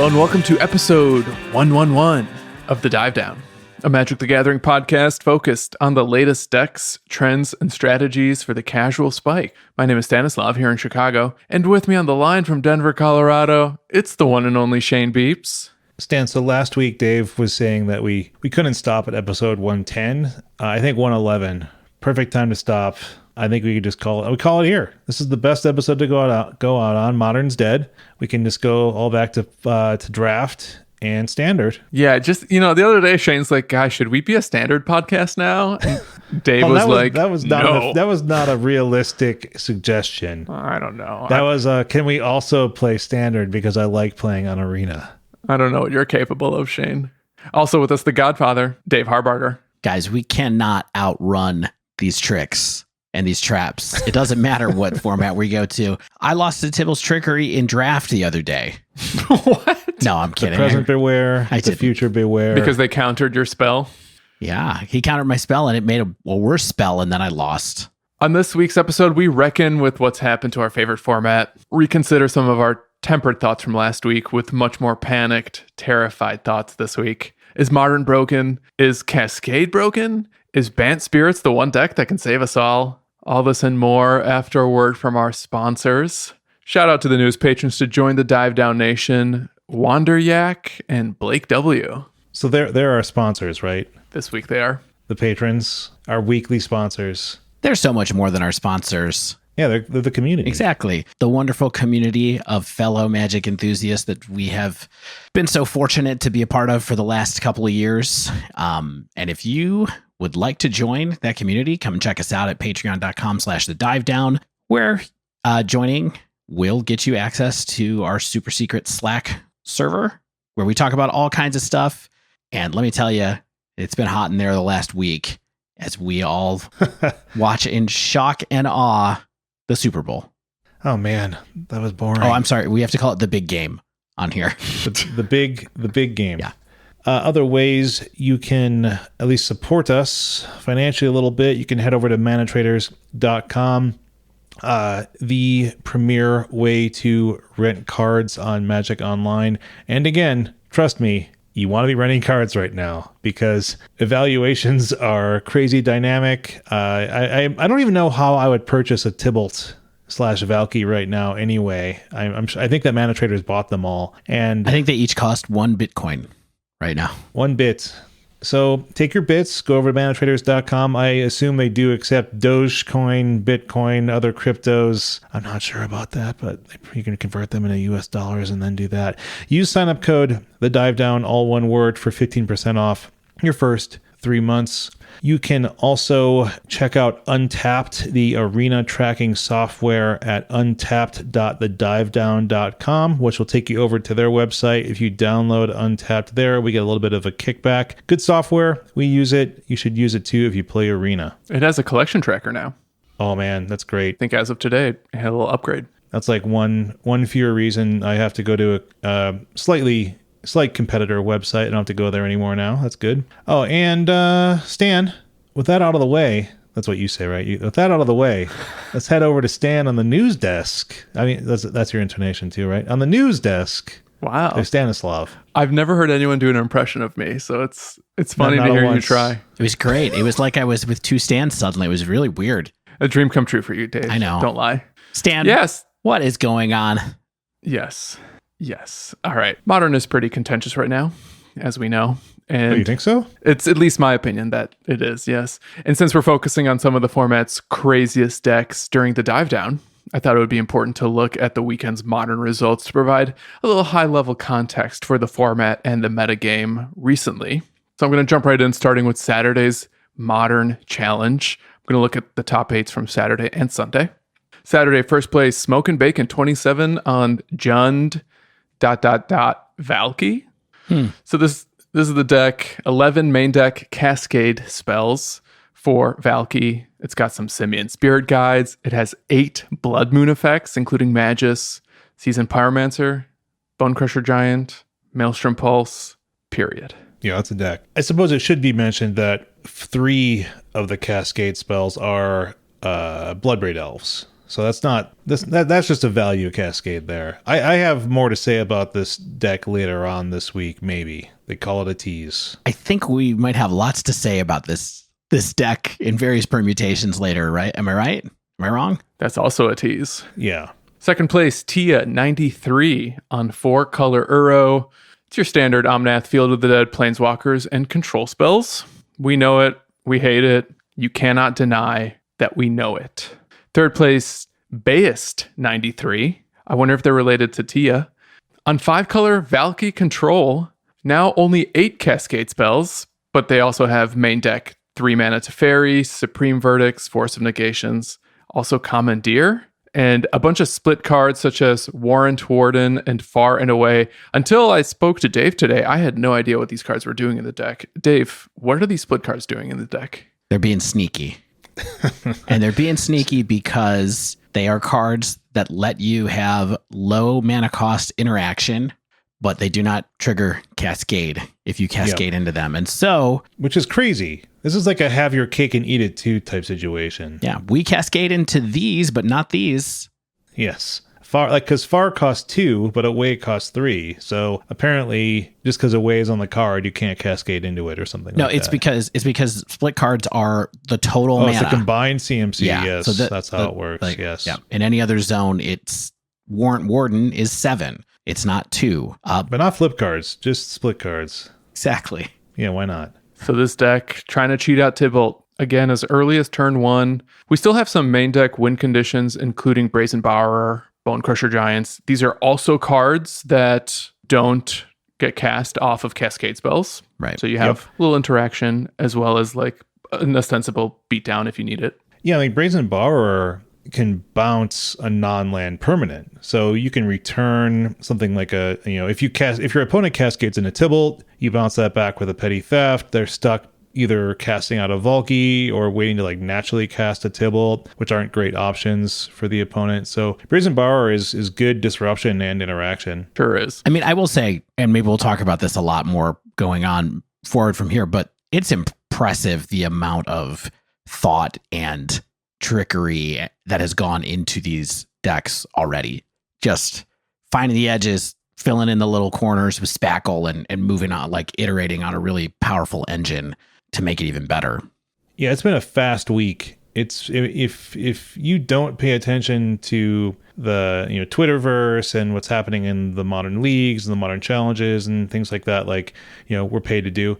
Hello and welcome to episode 111 of The Dive Down, a Magic the Gathering podcast focused on the latest decks, trends, and strategies for the casual spike. My name is Stanislav here in Chicago, and with me on the line from Denver, Colorado, it's the one and only Shane Beeps. Stan, so last week Dave was saying that we couldn't stop at episode 110. I think 111. Perfect time to stop. I think we could just call it here. This is the best episode to go out on. Modern's dead. We can just go all back to draft and standard. Yeah, just, the other day Shane's like, guys, should we be a standard podcast now? And Dave was like, that was not no. That was not a realistic suggestion. I don't know. That was can we also play standard because I like playing on Arena. I don't know what you're capable of, Shane. Also with us, the Godfather, Dave Harbarger. Guys, we cannot outrun these tricks and these traps. It doesn't matter what format we go to. I lost to Tibalt's Trickery in draft the other day. What? No, I'm kidding. The present beware, the future beware. Because they countered your spell? Yeah, he countered my spell and it made a worse spell and then I lost. On this week's episode, we reckon with what's happened to our favorite format, reconsider some of our tempered thoughts from last week with much more panicked, terrified thoughts this week. Is Modern broken? Is Cascade broken? Is Bant Spirits the one deck that can save us all? All this and more after a word from our sponsors. Shout out to the newest patrons to join the Dive Down Nation, Wanderyak and Blake W. So they're our sponsors, right? This week they are. The patrons, our weekly sponsors. They're so much more than our sponsors. Yeah, they're the community. Exactly. The wonderful community of fellow Magic enthusiasts that we have been so fortunate to be a part of for the last couple of years. And if you would like to join that community, come and check us out at patreon.com/thedivedown, where joining will get you access to our super secret Slack server, where we talk about all kinds of stuff. And let me tell you, it's been hot in there the last week as we all watch in shock and awe the Super Bowl. Oh man, that was boring. Oh, I'm sorry. We have to call it the big game on here. the big game. Yeah. Other ways you can at least support us financially a little bit, you can head over to manatraders.com. The premier way to rent cards on Magic Online. And again, trust me, you want to be renting cards right now because evaluations are crazy dynamic. I don't even know how I would purchase a Tibalt / Valki right now anyway. I think that ManaTraders bought them all. And I think they each cost 1 Bitcoin right now. 1 bit. So take your bits, go over to manatraders.com. I assume they do accept Dogecoin, Bitcoin, other cryptos. I'm not sure about that, but you can convert them into US dollars and then do that. Use sign-up code The Dive Down, all one word, for 15% off your first 3 months. You can also check out Untapped, the arena tracking software, at untapped.thedivedown.com, which will take you over to their website. If you download Untapped there, we get a little bit of a kickback. Good software. We use it. You should use it too if you play arena. It has a collection tracker now. Oh man, that's great. I think as of today, it had a little upgrade. That's like one fewer reason I have to go to a slight competitor website. I don't have to go there anymore now. That's good. Oh, and Stan, with that out of the way, that's what you say, right? With that out of the way, let's head over to Stan on the news desk. I mean, that's your intonation too, right? On the news desk. Wow. There's Stanislav. I've never heard anyone do an impression of me, so it's funny to hear you try. It was great. It was like I was with two Stans suddenly. It was really weird. A dream come true for you, Dave. I know. Don't lie. Stan, yes. What is going on? Yes. All right. Modern is pretty contentious right now, as we know. And you think so? It's at least my opinion that it is, yes. And since we're focusing on some of the format's craziest decks during the dive down, I thought it would be important to look at the weekend's Modern results to provide a little high-level context for the format and the metagame recently. So I'm going to jump right in, starting with Saturday's Modern Challenge. I'm going to look at the top 8s from Saturday and Sunday. Saturday, first place, Smoke and Bacon 27 on Jund ... Valki. So this is the deck, 11 main deck Cascade spells for Valki. It's got some Simian Spirit Guides. It has 8 Blood Moon effects, including Magus, Seasoned Pyromancer, Bone Crusher Giant, Maelstrom Pulse, period. Yeah, that's a deck. I suppose it should be mentioned that 3 of the Cascade spells are Bloodbraid Elves. So that's not that's just a value Cascade there. I have more to say about this deck later on this week, maybe. They call it a tease. I think we might have lots to say about this deck in various permutations later, right? Am I right? Am I wrong? That's also a tease. Yeah. Second place, Tia 93 on 4-color Uro. It's your standard Omnath, Field of the Dead, Planeswalkers, and control spells. We know it. We hate it. You cannot deny that we know it. Third place, Bayist 93. I wonder if they're related to Tia. On 5-color Valki Control, now only 8 Cascade spells, but they also have main deck 3 mana Teferi, Supreme Verdicts, Force of Negations, also Commandeer, and a bunch of split cards such as Warrant Warden and Far and Away. Until I spoke to Dave today, I had no idea what these cards were doing in the deck. Dave, what are these split cards doing in the deck? They're being sneaky. And they're being sneaky because they are cards that let you have low mana cost interaction, but they do not trigger Cascade if you cascade into them. And so... Which is crazy. This is like a have your cake and eat it too type situation. Yeah, we cascade into these, but not these. Yes. Because Far costs 2, but Away costs 3. So apparently, just because Away is on the card, you can't cascade into it or something. No, like it's that. because split cards are the total mana. It's a combined CMC. Yeah, Yes, so that's how it works. Yes. Yeah. In any other zone, it's Warrant Warden is 7. It's not 2. But not flip cards, just split cards. Exactly. Yeah, why not? So this deck, trying to cheat out Tibalt, again, as early as turn 1. We still have some main deck win conditions, including Brazen Borrower, Bone Crusher Giants. These are also cards that don't get cast off of Cascade spells. Right. So you have a little interaction as well as like an ostensible beatdown if you need it. Yeah, like Brazen Borrower can bounce a non-land permanent. So you can return something like if your opponent cascades into Tibalt, you bounce that back with a Petty Theft. They're stuck either casting out a Valki or waiting to like naturally cast a Tibalt, which aren't great options for the opponent. So Brazen Borrower is good disruption and interaction. Sure is. I mean, I will say, and maybe we'll talk about this a lot more going on forward from here, but it's impressive the amount of thought and trickery that has gone into these decks already. Just finding the edges, filling in the little corners with spackle and moving on, like iterating on a really powerful engine to make it even better. Yeah, it's been a fast week. It's if you don't pay attention to the Twitterverse and what's happening in the modern leagues and the modern challenges and things like that, like we're paid to do,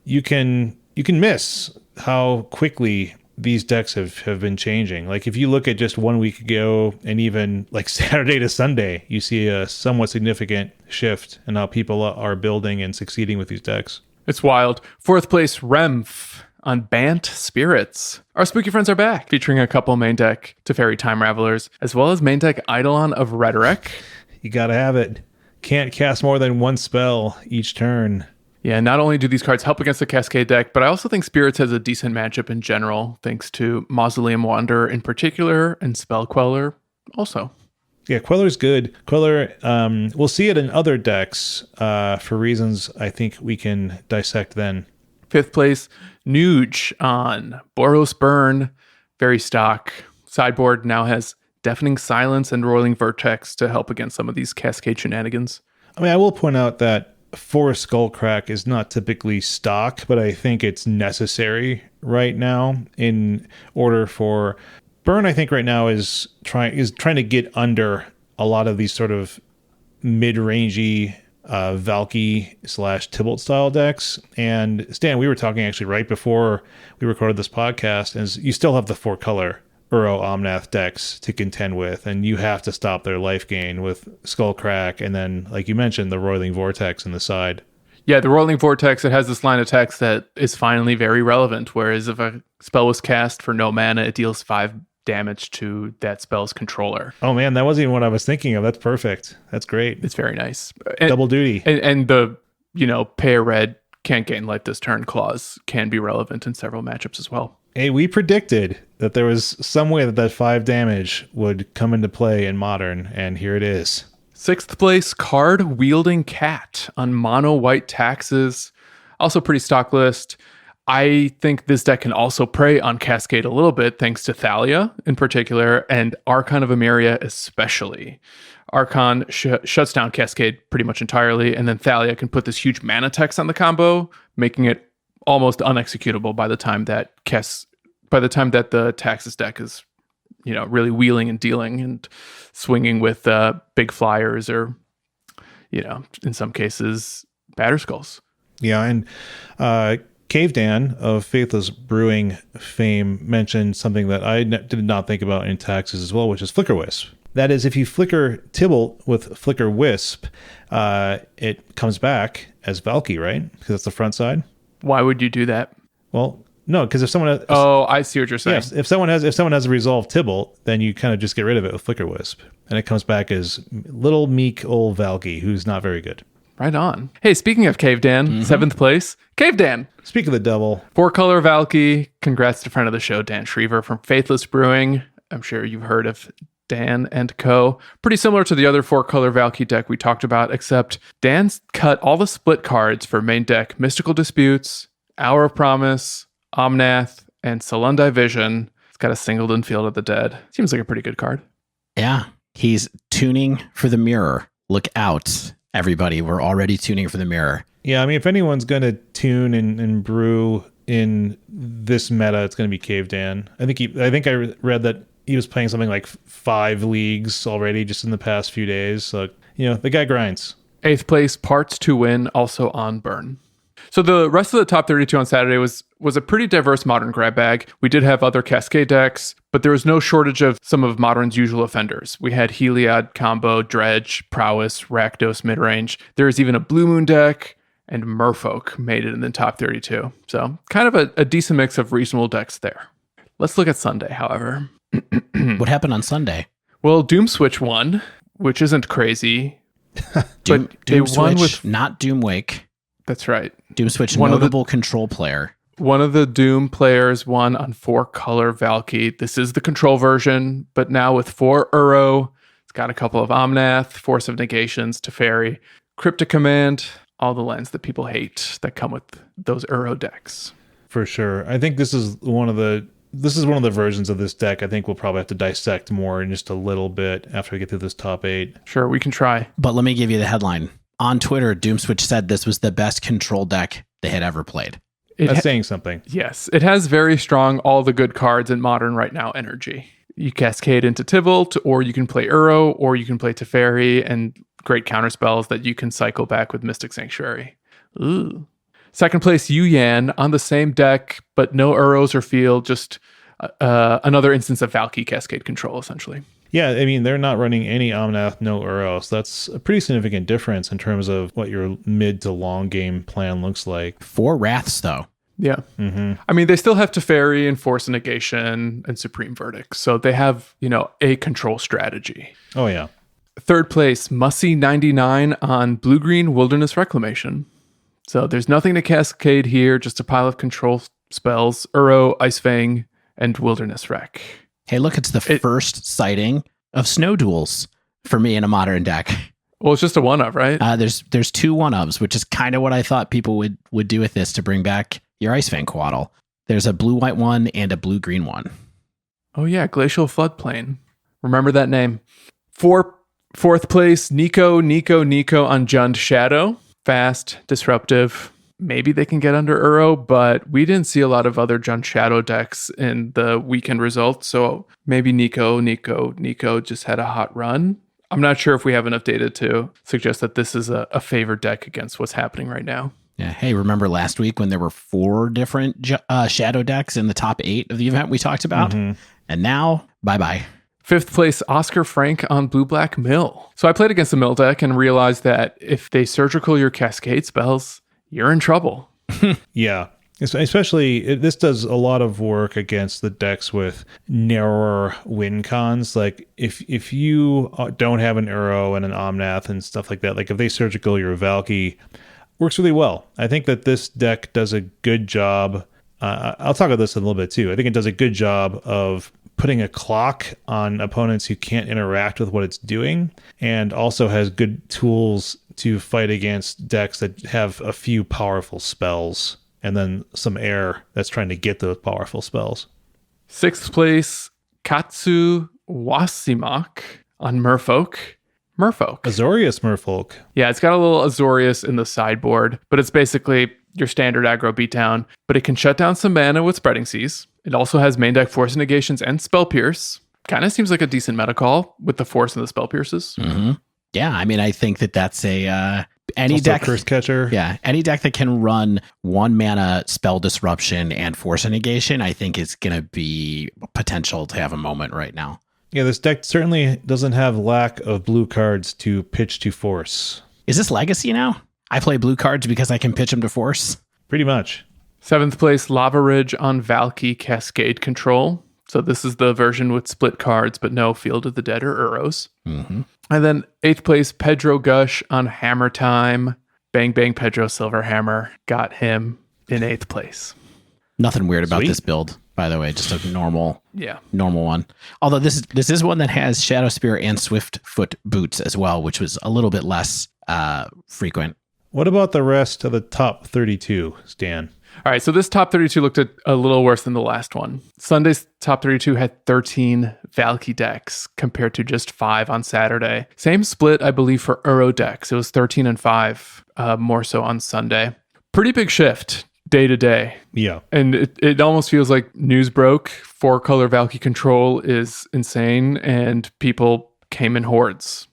you can miss how quickly these decks have been changing. Like if you look at just 1 week ago and even like Saturday to Sunday, you see a somewhat significant shift in how people are building and succeeding with these decks. It's wild. Fourth place, Remf on Bant Spirits. Our spooky friends are back, featuring a couple main deck Teferi Time Ravelers, as well as main deck Eidolon of Rhetoric. You gotta have it. Can't cast more than one spell each turn. Yeah, not only do these cards help against the Cascade deck, but I also think Spirits has a decent matchup in general, thanks to Mausoleum Wanderer in particular, and Spell Queller also. Yeah, Queller's good. Queller, we'll see it in other decks for reasons I think we can dissect then. Fifth place, Nuge on Boros Burn. Very stock. Sideboard now has Deafening Silence and Roiling Vertex to help against some of these Cascade shenanigans. I mean, I will point out that Forest Skullcrack is not typically stock, but I think it's necessary right now in order for... Burn, I think right now is trying to get under a lot of these sort of mid-rangey Valki / Tibalt style decks. And Stan, we were talking actually right before we recorded this podcast, is you still have the 4-color Uro Omnath decks to contend with, and you have to stop their life gain with Skullcrack, and then, like you mentioned, the Roiling Vortex in the side. Yeah, the Roiling Vortex, it has this line of text that is finally very relevant, whereas if a spell was cast for no mana, it deals 5 damage to that spell's controller. Oh man, that wasn't even what I was thinking of. That's perfect. That's great. It's very nice. Double duty. And the, pay a red, can't gain life this turn clause can be relevant in several matchups as well. Hey, we predicted that there was some way that 5 damage would come into play in Modern, and here it is. Sixth place, Card Wielding Cat on Mono White Taxes. Also pretty stock list. I think this deck can also prey on Cascade a little bit, thanks to Thalia in particular, and Archon of Emeria especially. Archon shuts down Cascade pretty much entirely, and then Thalia can put this huge mana text on the combo, making it almost unexecutable by the time that the Taxes deck is, really wheeling and dealing and swinging with big flyers or, in some cases, batter skulls. Yeah, and Cave Dan of Faithless Brewing fame mentioned something that I did not think about in Taxes as well, which is Flicker Wisp. That is, if you flicker Tibalt with Flicker Wisp, it comes back as Valki, right? Because that's the front side. Why would you do that? Well, no, because if someone has, I see what you're saying. Yes, if someone has a resolved Tibalt, then you kind of just get rid of it with Flicker Wisp, and it comes back as little meek old Valki, who's not very good. Right on. Hey, speaking of Cave Dan, 7th place, Cave Dan. Speak of the devil. 4-color Valki. Congrats to friend of the show, Dan Schriever from Faithless Brewing. I'm sure you've heard of Dan and Co. Pretty similar to the other 4-color Valki deck we talked about, except Dan's cut all the split cards for main deck Mystical Disputes, Hour of Promise, Omnath, and Selundai Vision. It's got a Singleton Field of the Dead. Seems like a pretty good card. Yeah, he's tuning for the mirror. Look out, everybody. We're already tuning for the mirror. Yeah, I mean, if anyone's going to tune and brew in this meta, it's going to be Cave Dan. I think I read that he was playing something like 5 leagues already just in the past few days. So, the guy grinds. 8th place, Parts to Win, also on Burn. So the rest of the top 32 on Saturday was a pretty diverse Modern grab bag. We did have other Cascade decks, but there was no shortage of some of Modern's usual offenders. We had Heliod, Combo, Dredge, Prowess, Rakdos midrange. There was even a Blue Moon deck, and Merfolk made it in the top 32. So kind of a decent mix of reasonable decks there. Let's look at Sunday, however. What happened on Sunday? Well, Doom Switch won, which isn't crazy. Doom won Switch, with... not Doom Wake. That's right. Doom Switch, notable control player. One of the Doom players won on 4-color Valki. This is the control version, but now with 4 Uro. It's got a couple of Omnath, Force of Negations, Teferi, Cryptic Command, all the lands that people hate that come with those Uro decks. For sure. I think this is one of the versions of this deck I think we'll probably have to dissect more in just a little bit after we get through this top 8. Sure, we can try. But let me give you the headline. On Twitter, Doomswitch said this was the best control deck they had ever played. That's saying something. Yes, it has very strong all the good cards in Modern right now energy. You cascade into Tibalt, or you can play Uro, or you can play Teferi, and great counter spells that you can cycle back with Mystic Sanctuary. Ooh. Second place, Yuyan on the same deck, but no Uros or field, just another instance of Valki Cascade control, essentially. Yeah, I mean, they're not running any Omnath, no Uros. That's a pretty significant difference in terms of what your mid to long game plan looks like. 4 Wraths, though. Yeah. Mm-hmm. I mean, they still have Teferi and Force of Negation and Supreme Verdict. So they have, a control strategy. Oh, yeah. Third place, Mussy 99 on Blue-Green Wilderness Reclamation. So there's nothing to cascade here, just a pile of control spells, Uro, Ice Fang, and Wilderness Wreck. Hey, look, it's the first sighting of Snow Duels for me in a Modern deck. Well, it's just a one-of, right? There's 2 one-ofs, which is kind of what I thought people would do with this to bring back your Ice Fang Quaddle. There's a blue-white one and a blue-green one. Oh, yeah, Glacial Floodplain. Remember that name. Fourth place, Nico on Jund Shadow. Fast, disruptive. Maybe they can get under Uro, but we didn't see a lot of other Jund Shadow decks in the weekend results, so maybe Nico just had a hot run. I'm not sure if we have enough data to suggest that this is a favored deck against what's happening right now. Yeah. Hey, remember last week when there were 4 different Shadow decks in the top 8 of the event we talked about? Mm-hmm. And now, bye-bye. 5th place, Oscar Frank on Blue-Black Mill. So I played against the Mill deck and realized that if they surgical your Cascade spells, you're in trouble. Yeah. Especially, this does a lot of work against the decks with narrower win cons. Like, if you don't have an Uro and an Omnath and stuff like that, like if they surgical your Valki, works really well. I think that this deck does a good job. I'll talk about this in a little bit too. I think it does a good job of putting a clock on opponents who can't interact with what it's doing, and also has good tools to fight against decks that have a few powerful spells and then some air that's trying to get those powerful spells. 6th place, Katsu Wasimak on Merfolk. Azorius Merfolk. Yeah, it's got a little Azorius in the sideboard, but it's basically your standard aggro beatdown. But it can shut down some mana with Spreading Seas. It also has main deck Force Negations and Spell Pierce. Kind of seems like a decent meta call with the Force and the Spell Pierces. Mm-hmm. Yeah, I mean, I think that's a any Also deck Curse Catcher. Yeah, any deck that can run 1 mana Spell Disruption and Force Negation, I think is going to be potential to have a moment right now. Yeah, this deck certainly doesn't have lack of blue cards to pitch to Force. Is this Legacy now? I play blue cards because I can pitch them to Force? Pretty much. 7th place, Lava Ridge on Valki Cascade Control. So this is the version with split cards, but no Field of the Dead or Uros. Mm-hmm. And then 8th place, Pedro Gush on Hammer Time. Bang Bang Pedro Silverhammer. Got him in 8th place. Nothing weird about Sweet. this build, by the way. Just a normal Yeah. one. Although this is one that has Shadow Spear and Swiftfoot boots as well, which was a little bit less frequent. What about the rest of the top 32, Stan? All right, so this top 32 looked a little worse than the last one. Sunday's top 32 had 13 Valki decks compared to just 5 on Saturday. Same split, I believe, for Uro decks. It was 13 and 5, more so on Sunday. Pretty big shift day to day. Yeah. And it almost feels like news broke. 4-color Valki control is insane, and people came in hordes.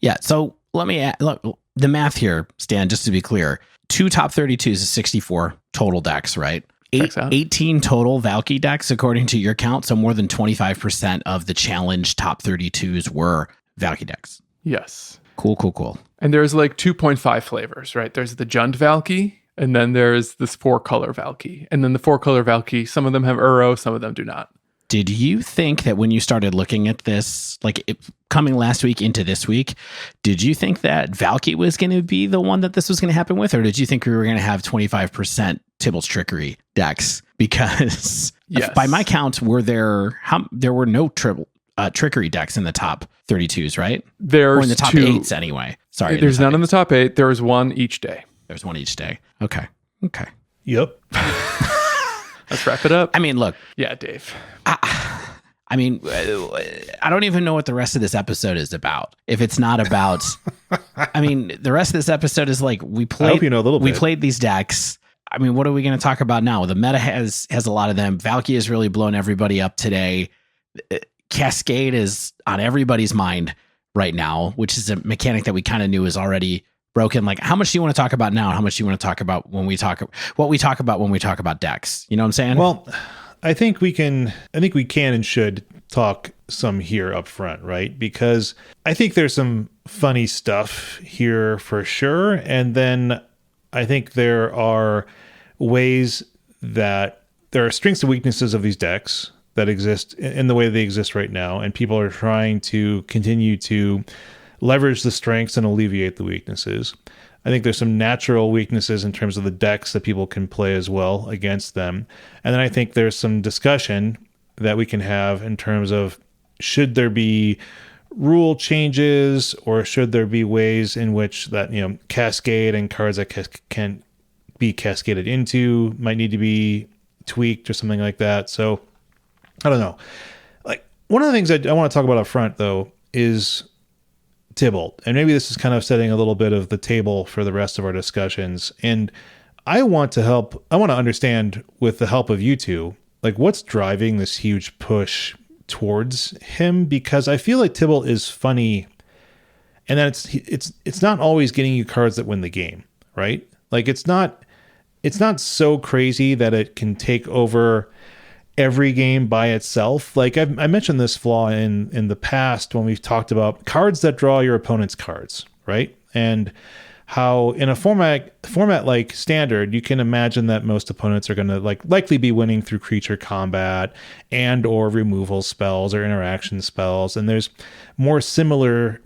Yeah, so let me look, the math here, Stan, just to be clear. 2 top 32s is 64 total decks, right? Checks out. 18 total Valki decks, according to your count. So more than 25% of the challenge top 32s were Valki decks. Yes. Cool. And there's like 2.5 flavors, right? There's the Jund Valki, and then there's this 4-color Valki. And then the 4-color Valki, some of them have Uro, some of them do not. Did you think that when you started looking at this, coming last week into this week, did you think that Valki was going to be the one that this was going to happen with? Or did you think we were going to have 25% Tibalt's Trickery decks? Because Yes. by my count, there were no Trickery decks in the top 32s, right? There's Or in the top 2. 8s anyway. Sorry. There's none in the top 8. There is 1 each day. There's one each day. Okay. Yep. Let's wrap it up. I mean, look, Yeah, Dave. I mean, I don't even know what the rest of this episode is about. If it's not about, I mean, the rest of this episode is like we played. I hope you know a little we bit. played these decks. I mean, what are we going to talk about now? The meta has a lot of them. Valki has really blown everybody up today. Cascade is on everybody's mind right now, which is a mechanic that we kind of knew is already broken. Like, how much do you want to talk about now? And how much do you want to talk about when we talk about when we talk about decks? You know what I'm saying? Well, I think we can and should talk some here up front, right? Because I think there's some funny stuff here for sure. And then I think there are ways that there are strengths and weaknesses of these decks that exist in the way they exist right now. And people are trying to continue to leverage the strengths and alleviate the weaknesses. I think there's some natural weaknesses in terms of the decks that people can play as well against them. And then I think there's some discussion that we can have in terms of should there be rule changes or should there be ways in which that, Cascade and cards that can be cascaded into might need to be tweaked or something like that. So I don't know. Like, one of the things I want to talk about up front though is Tibalt. And maybe this is kind of setting a little bit of the table for the rest of our discussions. And I want to understand, with the help of you two, like, what's driving this huge push towards him, because I feel like Tibalt is funny and that it's not always getting you cards that win the game, right? Like, it's not so crazy that it can take over every game by itself. Like, I mentioned this flaw in the past when we've talked about cards that draw your opponent's cards, right? And how in a format like Standard, you can imagine that most opponents are going to likely be winning through creature combat and or removal spells or interaction spells, and there's more similar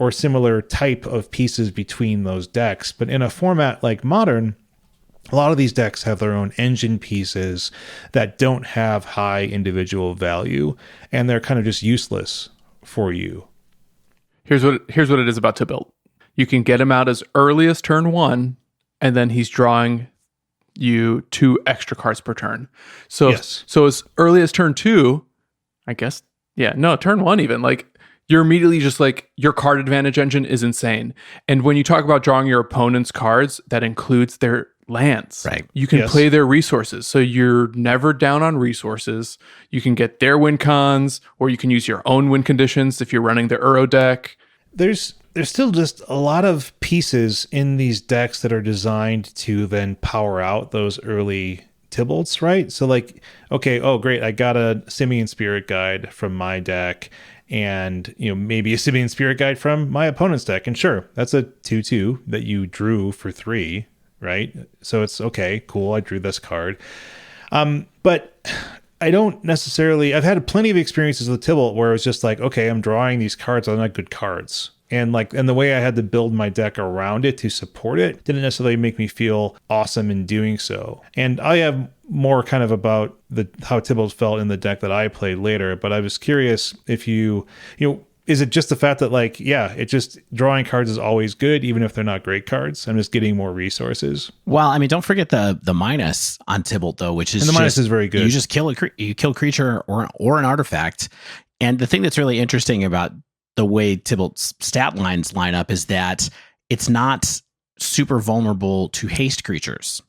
type of pieces between those decks. But in a format like Modern, a lot of these decks have their own engine pieces that don't have high individual value, and they're kind of just useless for you. Here's what it is about Tibalt. You can get him out as early as turn 1, and then he's drawing you 2 extra cards per turn. So Yes. so as early as turn 2, I guess, yeah, no, turn 1 even, like you're immediately just like, your card advantage engine is insane. And when you talk about drawing your opponent's cards, that includes their lands. Right. You can Yes. play their resources. So you're never down on resources. You can get their win cons, or you can use your own win conditions if you're running the Uro deck. There's still just a lot of pieces in these decks that are designed to then power out those early Tibalts, right? So like, okay, oh great, I got a Simian Spirit Guide from my deck, and maybe a Simian Spirit Guide from my opponent's deck, and sure, that's a 2/2 that you drew for 3, right? So it's okay, cool, I drew this card. But I don't necessarily, I've had plenty of experiences with Tibalt where it's just like, okay, I'm drawing these cards, they're not good cards. And the way I had to build my deck around it to support it didn't necessarily make me feel awesome in doing so. And I have more kind of about how Tibalt felt in the deck that I played later, but I was curious if is it just the fact that it just drawing cards is always good, even if they're not great cards? I'm just getting more resources. Well, I mean, don't forget the minus on Tibalt though, which is, and the minus is very good. You just kill you kill creature or an artifact. And the thing that's really interesting about the way Tibalt's stat lines line up is that it's not super vulnerable to haste creatures.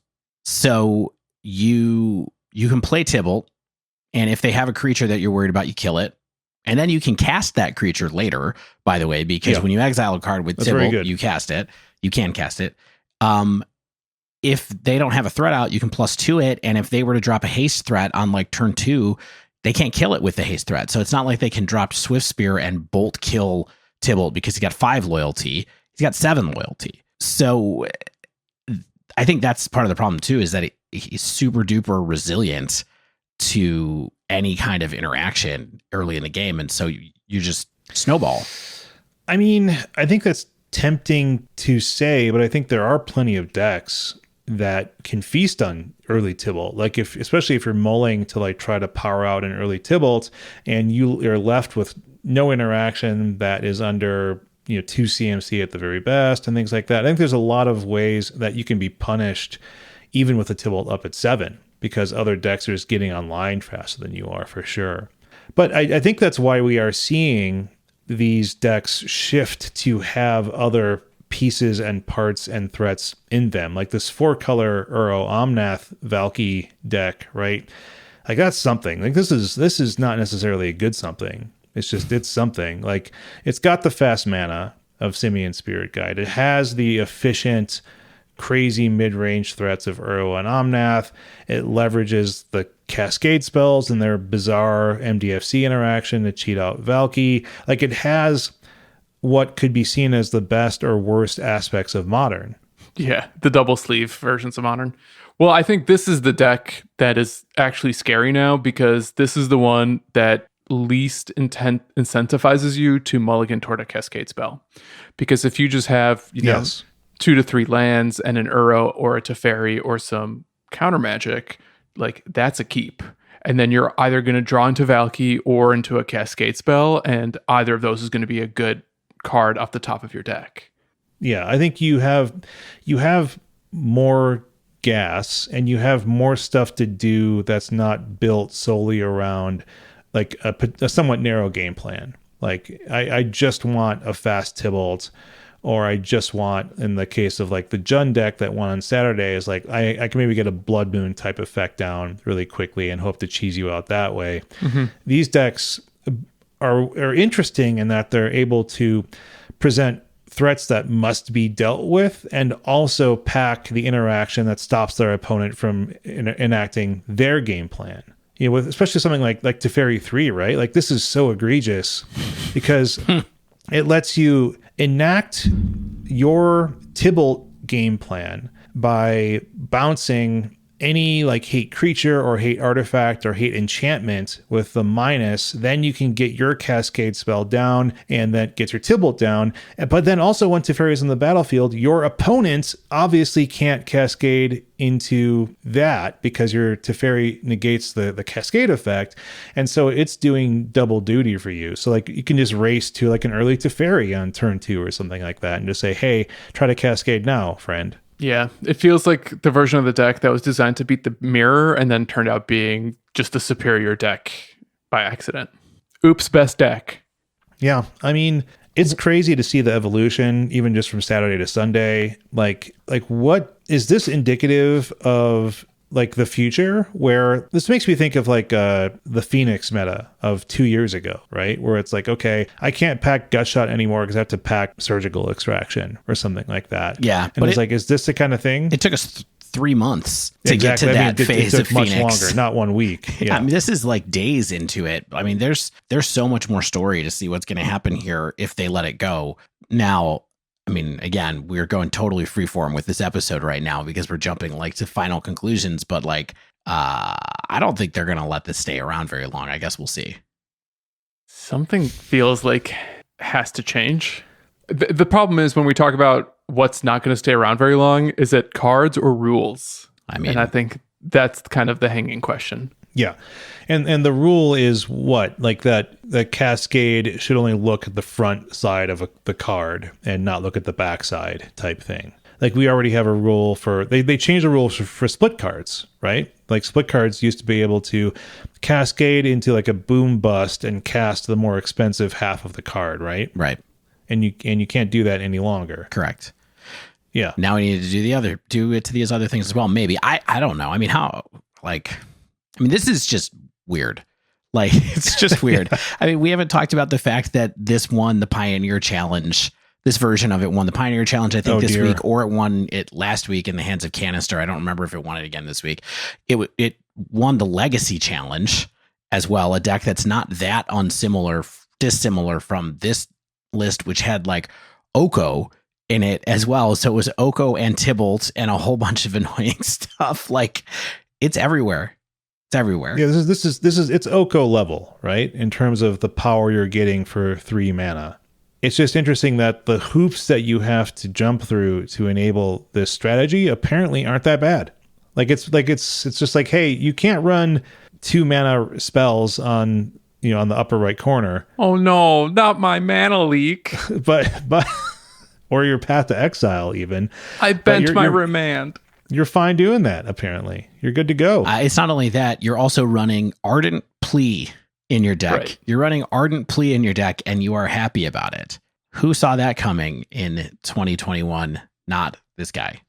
So you can play Tibalt, and if they have a creature that you're worried about, you kill it. And then you can cast that creature later, by the way, because when you exile a card with Tibalt, you cast it. You can cast it. If they don't have a threat out, you can +2 it. And if they were to drop a haste threat on like turn 2, they can't kill it with the haste threat. So it's not like they can drop Swift Spear and bolt kill Tibalt because he got 5 loyalty. He's got 7 loyalty. So I think that's part of the problem too, is that he's super duper resilient to any kind of interaction early in the game. And so you just snowball. I mean, I think that's tempting to say, but I think there are plenty of decks that can feast on early Tibalt. Like especially if you're mulling to like try to power out an early Tibalt and you are left with no interaction that is under 2 CMC at the very best and things like that. I think there's a lot of ways that you can be punished even with a Tibalt up at 7 because other decks are just getting online faster than you are, for sure. But I think that's why we are seeing these decks shift to have other pieces and parts and threats in them, like this 4-color Uro Omnath Valki deck, right? Like that's something. Like this is not necessarily a good something. It's something. Like it's got the fast mana of Simian Spirit Guide. It has the efficient, crazy mid-range threats of Uro and Omnath. It leverages the Cascade spells and their bizarre MDFC interaction to cheat out Valki. Like it has what could be seen as the best or worst aspects of Modern. Yeah, the double sleeve versions of Modern. Well, I think this is the deck that is actually scary now because this is the one that least incentivizes you to mulligan toward a Cascade spell. Because if you just have, 2 to 3 lands and an Uro or a Teferi or some counter magic, like that's a keep. And then you're either going to draw into Valki or into a Cascade spell, and either of those is going to be a good card off the top of your deck. Yeah, I think you have more gas and you have more stuff to do that's not built solely around like a somewhat narrow game plan. Like I just want a fast Tibalt, or I just want, in the case of like the Jund deck that won on Saturday, is like I can maybe get a Blood Moon type effect down really quickly and hope to cheese you out that way. Mm-hmm. These decks are interesting in that they're able to present threats that must be dealt with and also pack the interaction that stops their opponent from enacting their game plan. With especially something like Teferi 3, right? Like this is so egregious because it lets you enact your Tibalt game plan by bouncing any like hate creature or hate artifact or hate enchantment with the minus. Then you can get your Cascade spell down and that gets your Tibalt down. But then also when Teferi is in the battlefield, your opponent obviously can't Cascade into that because your Teferi negates the Cascade effect. And so it's doing double duty for you. So like you can just race to like an early Teferi on turn 2 or something like that and just say, hey, try to Cascade now, friend. Yeah, it feels like the version of the deck that was designed to beat the mirror and then turned out being just the superior deck by accident. Oops, best deck. Yeah, I mean, it's crazy to see the evolution, even just from Saturday to Sunday. Like what is this indicative of? Like the future, where this makes me think of like the Phoenix meta of 2 years ago, right? Where it's like, okay, I can't pack gut shot anymore because I have to pack surgical extraction or something like that. Yeah, and it's like, is this the kind of thing? It took us 3 months to Exactly. get to that phase it of took much Phoenix. longer, not 1 week. Yeah, I mean, this is like days into it. I mean, there's so much more story to see what's going to happen here if they let it go. Now, I mean, again, we're going totally freeform with this episode right now because we're jumping like to final conclusions, but like, I don't think they're going to let this stay around very long. I guess we'll see. Something feels like has to change. The problem is when we talk about what's not going to stay around very long, is it cards or rules? I mean, and I think that's kind of the hanging question. Yeah. And the rule is what? Like that Cascade should only look at the front side of the card and not look at the back side type thing. Like we already have a rule for, they changed the rules for split cards, right? Like split cards used to be able to cascade into like a boom bust and cast the more expensive half of the card, right? Right. And you can't do that any longer. Correct. Yeah. Now we need to do it to these other things as well. Maybe. I don't know. I mean, this is just weird. Like, it's just weird. I mean, we haven't talked about the fact that this won the Pioneer Challenge. This version of it won the Pioneer Challenge, I think, this week, or it won it last week in the hands of Canister. I don't remember if it won it again this week. It won the Legacy Challenge as well, a deck that's not that dissimilar from this list, which had like Oko in it as well. So it was Oko and Tibalt and a whole bunch of annoying stuff. Like, it's everywhere. It's everywhere. Yeah, this is it's Oko level, right? In terms of the power you're getting for 3 mana. It's just interesting that the hoops that you have to jump through to enable this strategy apparently aren't that bad. It's just like, hey, you can't run 2 mana spells on the upper right corner. Oh no, not my mana leak. but or your Path to Exile even. I bent my remand. You're fine doing that, apparently. You're good to go. It's not only that, you're also running Ardent Plea in your deck. Right. You're running Ardent Plea in your deck, and you are happy about it. Who saw that coming in 2021? Not this guy.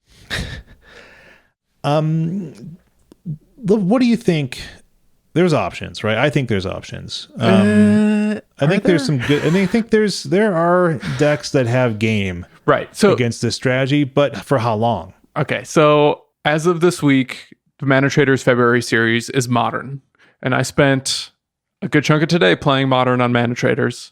What do you think? There's options, right? I think there's options. I think there's some good, and I think there are decks that have game right. So against this strategy, but for how long? Okay, so as of this week, the Mana Traders February series is Modern. And I spent a good chunk of today playing Modern on Mana Traders.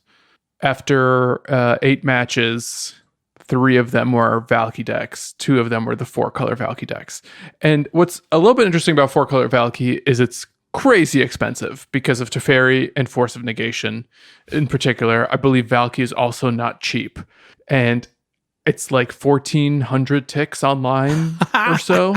After 8 matches, 3 of them were Valki decks. 2 of them were the 4-color Valki decks. And what's a little bit interesting about 4-color Valki is it's crazy expensive because of Teferi and Force of Negation. In particular, I believe Valki is also not cheap. And it's like 1,400 ticks online or so.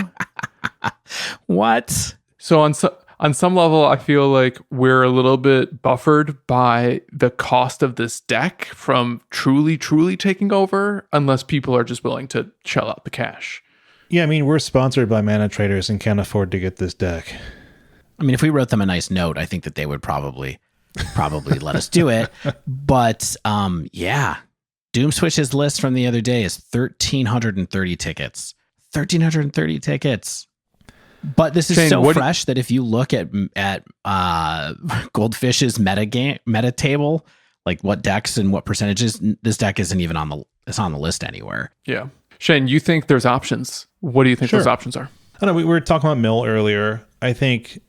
What? So on some level, I feel like we're a little bit buffered by the cost of this deck from truly taking over, unless people are just willing to shell out the cash. Yeah, I mean, we're sponsored by Mana Traders and can't afford to get this deck. I mean, if we wrote them a nice note, I think that they would probably let us do it. But yeah. Doom Switch's list from the other day is 1,330 tickets. 1,330 tickets. But this is Shane, so fresh that if you look at Goldfish's meta table, like what decks and what percentages, this deck isn't even on the list anywhere. Yeah. Shane, you think there's options. What do you think those options are? I don't know. We were talking about Mill earlier. I think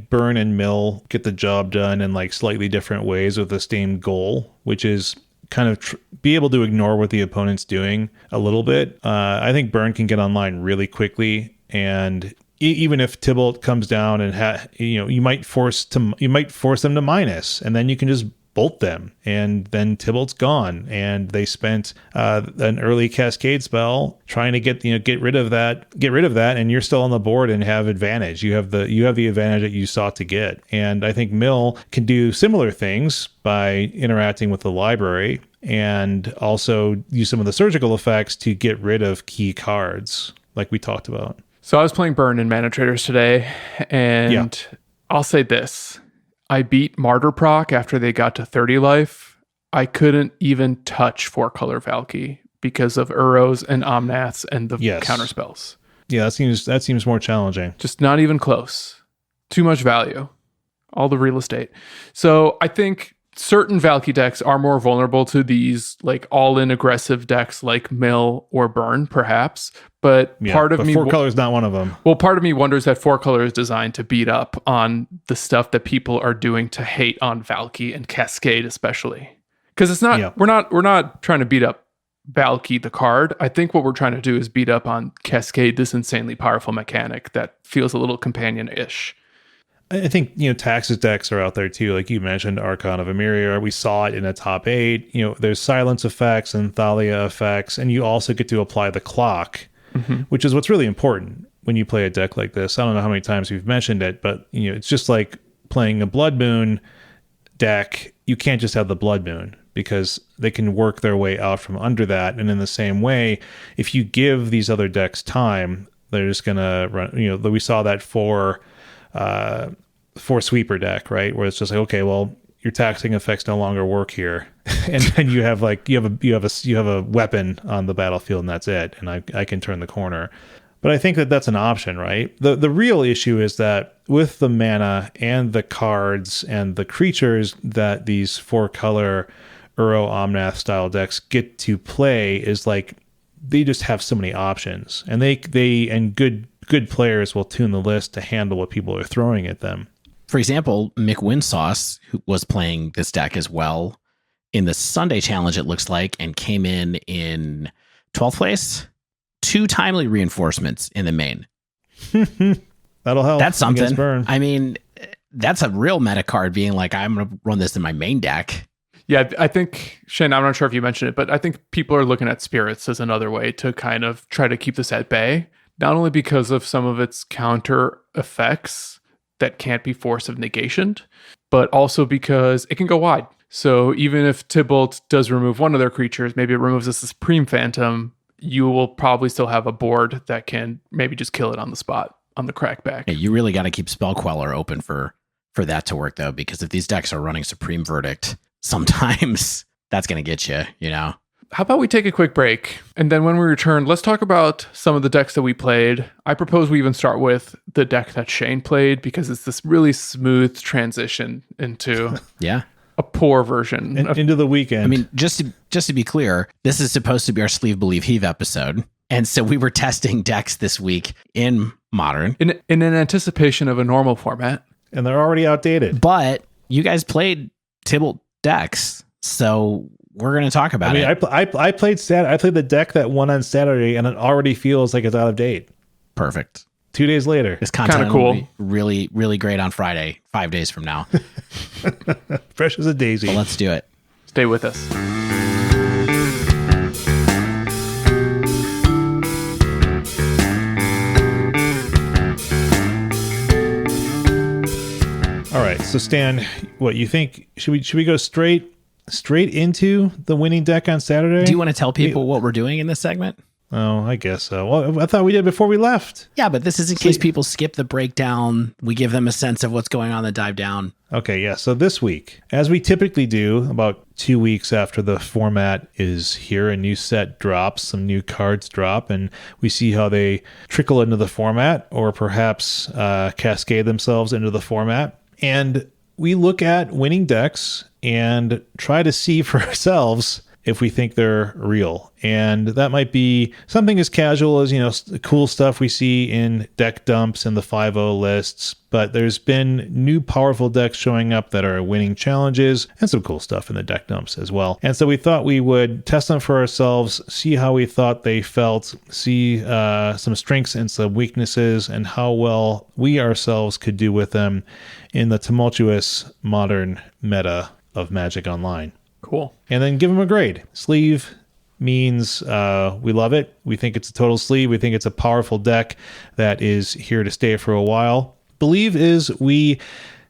Burn and Mill get the job done in like slightly different ways with the same goal, which is kind of be able to ignore what the opponent's doing a little bit. I think Burn can get online really quickly, and even if Tibalt comes down and you might force them to minus, and then you can just bolt them, and then Tibalt's gone, and they spent an early Cascade spell trying to get rid of that, and you're still on the board and have advantage. You have the advantage that you sought to get, and I think Mill can do similar things by interacting with the library and also use some of the surgical effects to get rid of key cards. like we talked about. So I was playing Burn in Mana Traders today, and I'll say this. I beat Martyr Proc after they got to 30 life. I couldn't even touch 4-color Valki because of Uros and Omnaths and the counter spells. Yeah, that seems more challenging. Just not even close. Too much value. All the real estate. So I think certain Valki decks are more vulnerable to these like all-in aggressive decks like Mill or Burn, perhaps. But part of me... 4-color is not one of them. Well, part of me wonders that 4-color is designed to beat up on the stuff that people are doing to hate on Valki and Cascade especially. Because it's not... We're not trying to beat up Valki the card. I think what we're trying to do is beat up on Cascade, this insanely powerful mechanic that feels a little companion-ish. I think, Tax's decks are out there too. Like you mentioned, Archon of Emeria. We saw it in the top 8. There's silence effects and Thalia effects, and you also get to apply the clock, which is what's really important when you play a deck like this. I don't know how many times we've mentioned it, but it's just like playing a Blood Moon deck. You can't just have the Blood Moon because they can work their way out from under that. And in the same way, if you give these other decks time, they're just gonna run. We saw that for sweeper deck, right? Where it's just like, okay, well, your taxing effects no longer work here, and then you have a weapon on the battlefield, and that's it. And I can turn the corner. But I think that's an option, right? The real issue is that with the mana and the cards and the creatures that these 4-color Uro Omnath style decks get to play is like they just have so many options, and they good players will tune the list to handle what people are throwing at them. For example, Mick Winsauce, who was playing this deck as well in the Sunday challenge, it looks like, and came in 12th place. 2 timely reinforcements in the main. That'll help. That's something. Burn. I mean, that's a real meta card being like, I'm going to run this in my main deck. Yeah, I think, Shane, I'm not sure if you mentioned it, but I think people are looking at Spirits as another way to kind of try to keep this at bay. Not only because of some of its counter effects that can't be force of negation, but also because it can go wide. So even if Tibalt does remove one of their creatures, maybe it removes a Supreme Phantom, you will probably still have a board that can maybe just kill it on the spot, on the crackback. Yeah, you really got to keep Spell Queller open for that to work, though, because if these decks are running Supreme Verdict, sometimes that's going to get you, How about we take a quick break, and then when we return, let's talk about some of the decks that we played. I propose we even start with the deck that Shane played, because it's this really smooth transition into a poor version. Into the weekend. I mean, just to be clear, this is supposed to be our Sleeve Believe Heave episode, and so we were testing decks this week in Modern. In an anticipation of a normal format. And they're already outdated. But you guys played Tibalt decks, so we're going to talk about it. I played the deck that won on Saturday, and it already feels like it's out of date. Perfect. 2 days later. This content kind of cool. Will be really, really great on Friday, 5 days from now. Fresh as a daisy. So let's do it. Stay with us. All right, so Stan, what you think? Should we go straight into the winning deck on Saturday? Do you want to tell people what we're doing in this segment? Oh, I guess so. Well, I thought we did before we left. Yeah, but this is in case people skip the breakdown. We give them a sense of what's going on in the dive down. Okay, yeah. So this week, as we typically do, about 2 weeks after the format is here, a new set drops, some new cards drop, and we see how they trickle into the format, or perhaps cascade themselves into the format. And we look at winning decks and try to see for ourselves if we think they're real. And that might be something as casual as, the cool stuff we see in deck dumps and the 5.0 lists. But there's been new powerful decks showing up that are winning challenges, and some cool stuff in the deck dumps as well. And so we thought we would test them for ourselves, see how we thought they felt, see some strengths and some weaknesses, and how well we ourselves could do with them in the tumultuous modern meta of Magic Online. Cool. And then give them a grade. Sleeve means we love it. We think it's a total sleeve. We think it's a powerful deck that is here to stay for a while. Believe is we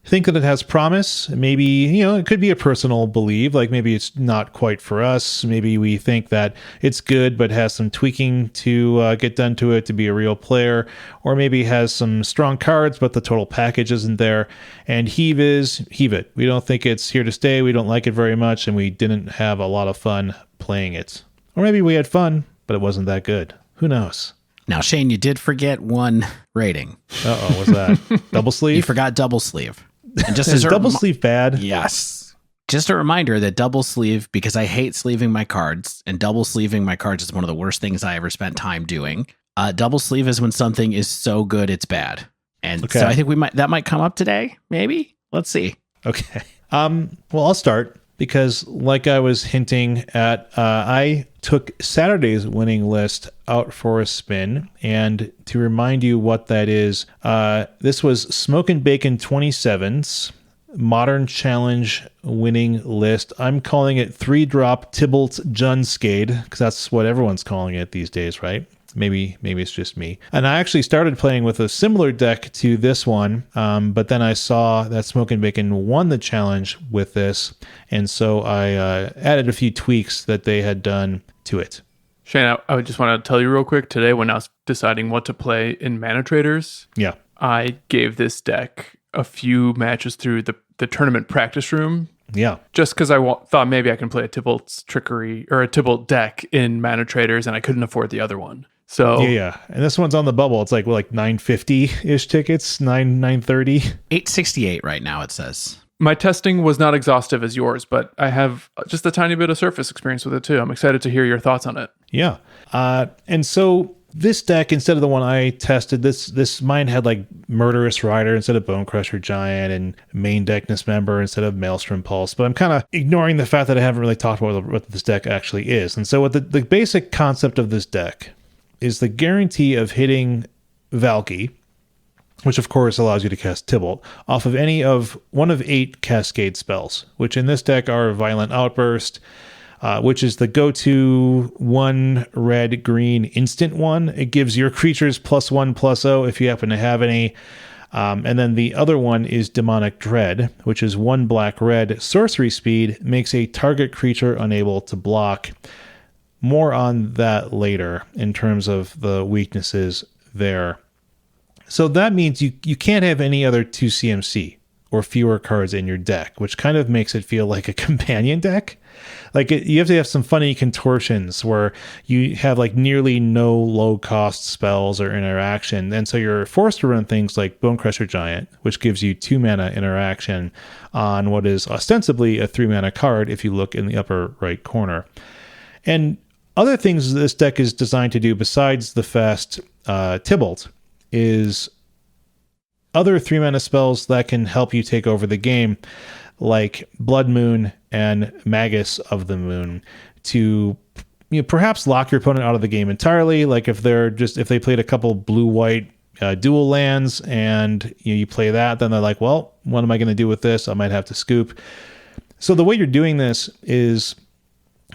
think that it has promise. Maybe, it could be a personal belief. Like maybe it's not quite for us. Maybe we think that it's good, but has some tweaking to get done to it to be a real player. Or maybe has some strong cards, but the total package isn't there. And Heave it. We don't think it's here to stay. We don't like it very much. And we didn't have a lot of fun playing it. Or maybe we had fun, but it wasn't that good. Who knows? Now, Shane, you did forget one rating. Uh-oh, what's that? Double sleeve? You forgot double sleeve. And just Is double sleeve bad? Yes. Just a reminder that double sleeve, because I hate sleeving my cards, and double sleeving my cards is one of the worst things I ever spent time doing. Double sleeve is when something is so good it's bad. And so I think that might come up today, maybe? Let's see. Okay. Well, I'll start because like I was hinting at, I took Saturday's winning list out for a spin. And to remind you what that is, this was Smoke and Bacon 27's Modern Challenge winning list. I'm calling it 3-drop Tibalt's Junscade because that's what everyone's calling it these days, right? Maybe it's just me. And I actually started playing with a similar deck to this one, but then I saw that Smoke and Bacon won the challenge with this, and so I added a few tweaks that they had done to it. Shane, I would just want to tell you real quick, today when I was deciding what to play in Mana Traders, I gave this deck a few matches through the tournament practice room. Yeah. Just because I thought maybe I can play a Tibalt's Trickery or a Tibalt deck in Mana Traders, and I couldn't afford the other one. So yeah. And this one's on the bubble. It's like 950-ish tickets, 930. 868 right now, it says. My testing was not exhaustive as yours, but I have just a tiny bit of surface experience with it too. I'm excited to hear your thoughts on it. Yeah. And so this deck, instead of the one I tested, this mine had like Murderous Rider instead of Bone Crusher Giant and Main Deck Dismember instead of Maelstrom Pulse. But I'm kind of ignoring the fact that I haven't really talked about what this deck actually is. And so what the basic concept of this deck is the guarantee of hitting Valki, which of course allows you to cast Tibalt, off of any of one of 8 Cascade spells, which in this deck are Violent Outburst, which is the go-to 1 red-green instant one. It gives your creatures +1/+0 if you happen to have any. And then the other one is Demonic Dread, which is 1 black-red sorcery speed, makes a target creature unable to block. More on that later in terms of the weaknesses there. So that means you can't have any other 2 CMC or fewer cards in your deck, which kind of makes it feel like a companion deck. Like you have to have some funny contortions where you have like nearly no low cost spells or interaction. And so you're forced to run things like Bone Crusher Giant, which gives you 2 mana interaction on what is ostensibly a 3 mana card if you look in the upper right corner. And other things this deck is designed to do besides the fast Tibalt is other 3 mana spells that can help you take over the game, like Blood Moon and Magus of the Moon, to perhaps lock your opponent out of the game entirely. Like if they played a couple blue-white dual lands and you play that, then they're like, well, what am I going to do with this? I might have to scoop. So the way you're doing this is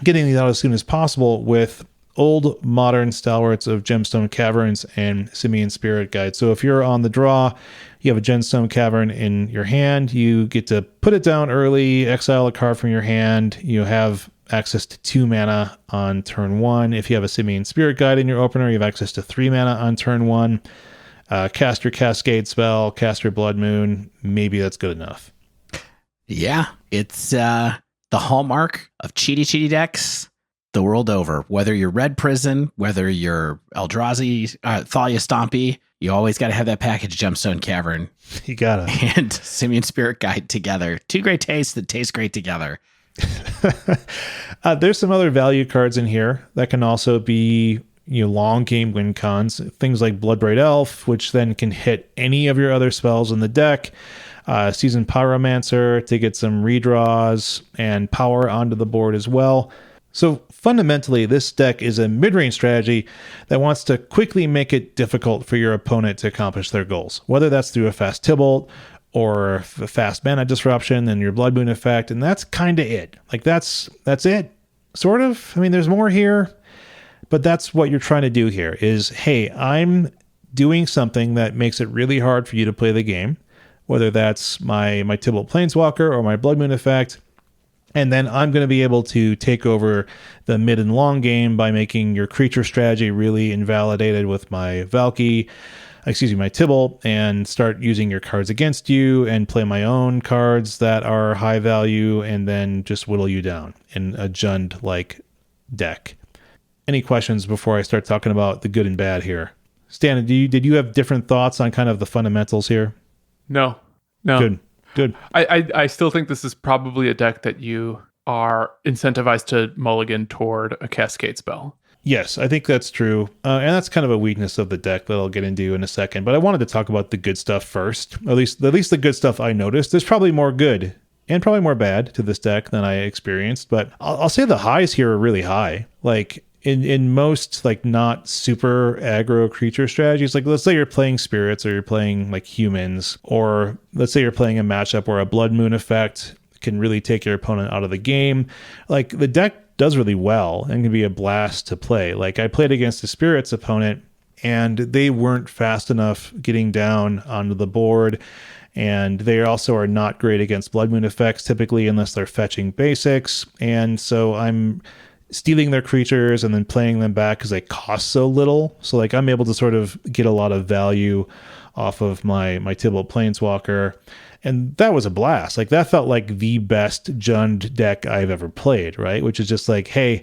getting these out as soon as possible with old modern stalwarts of Gemstone Caverns and Simian Spirit Guide. So if you're on the draw, you have a Gemstone Cavern in your hand, you get to put it down early, exile a card from your hand, you have access to 2 mana on turn 1. If you have a Simian Spirit Guide in your opener, you have access to 3 mana on turn 1. Cast your Cascade spell, cast your Blood Moon, maybe that's good enough. Yeah, it's the hallmark of cheaty decks the world over. Whether you're Red Prison, whether you're Eldrazi, Thalia Stompy, you always got to have that package Gemstone Cavern. You gotta. And Simian Spirit Guide together. 2 great tastes that taste great together. There's some other value cards in here that can also be long game win cons. Things like Bloodbraid Elf, which then can hit any of your other spells in the deck. Seasoned Pyromancer to get some redraws and power onto the board as well. So fundamentally, this deck is a mid-range strategy that wants to quickly make it difficult for your opponent to accomplish their goals, whether that's through a fast Tibalt or a fast mana disruption and your Blood Moon effect, and that's kind of it. Like that's it, sort of. I mean, there's more here, but that's what you're trying to do here is, hey, I'm doing something that makes it really hard for you to play the game, whether that's my Tibalt Planeswalker or my Blood Moon effect. And then I'm going to be able to take over the mid and long game by making your creature strategy really invalidated with my Valki, my Tibalt, and start using your cards against you and play my own cards that are high value and then just whittle you down in a Jund-like deck. Any questions before I start talking about the good and bad here? Stan, did you have different thoughts on kind of the fundamentals here? No. Good. I still think this is probably a deck that you are incentivized to mulligan toward a Cascade spell. Yes, I think that's true. And that's kind of a weakness of the deck that I'll get into in a second. But I wanted to talk about the good stuff first. At least the good stuff I noticed. There's probably more good and probably more bad to this deck than I experienced. But I'll say the highs here are really high. Like in most like not super aggro creature strategies, like let's say you're playing spirits or you're playing like humans, or let's say you're playing a matchup where a Blood Moon effect can really take your opponent out of the game. Like the deck does really well and can be a blast to play. Like I played against a spirits opponent and they weren't fast enough getting down onto the board. And they also are not great against Blood Moon effects typically unless they're fetching basics. And so I'm stealing their creatures and then playing them back because they cost so little. So like I'm able to sort of get a lot of value off of my Tibalt Planeswalker. And that was a blast. Like that felt like the best Jund deck I've ever played, right? Which is just like, hey,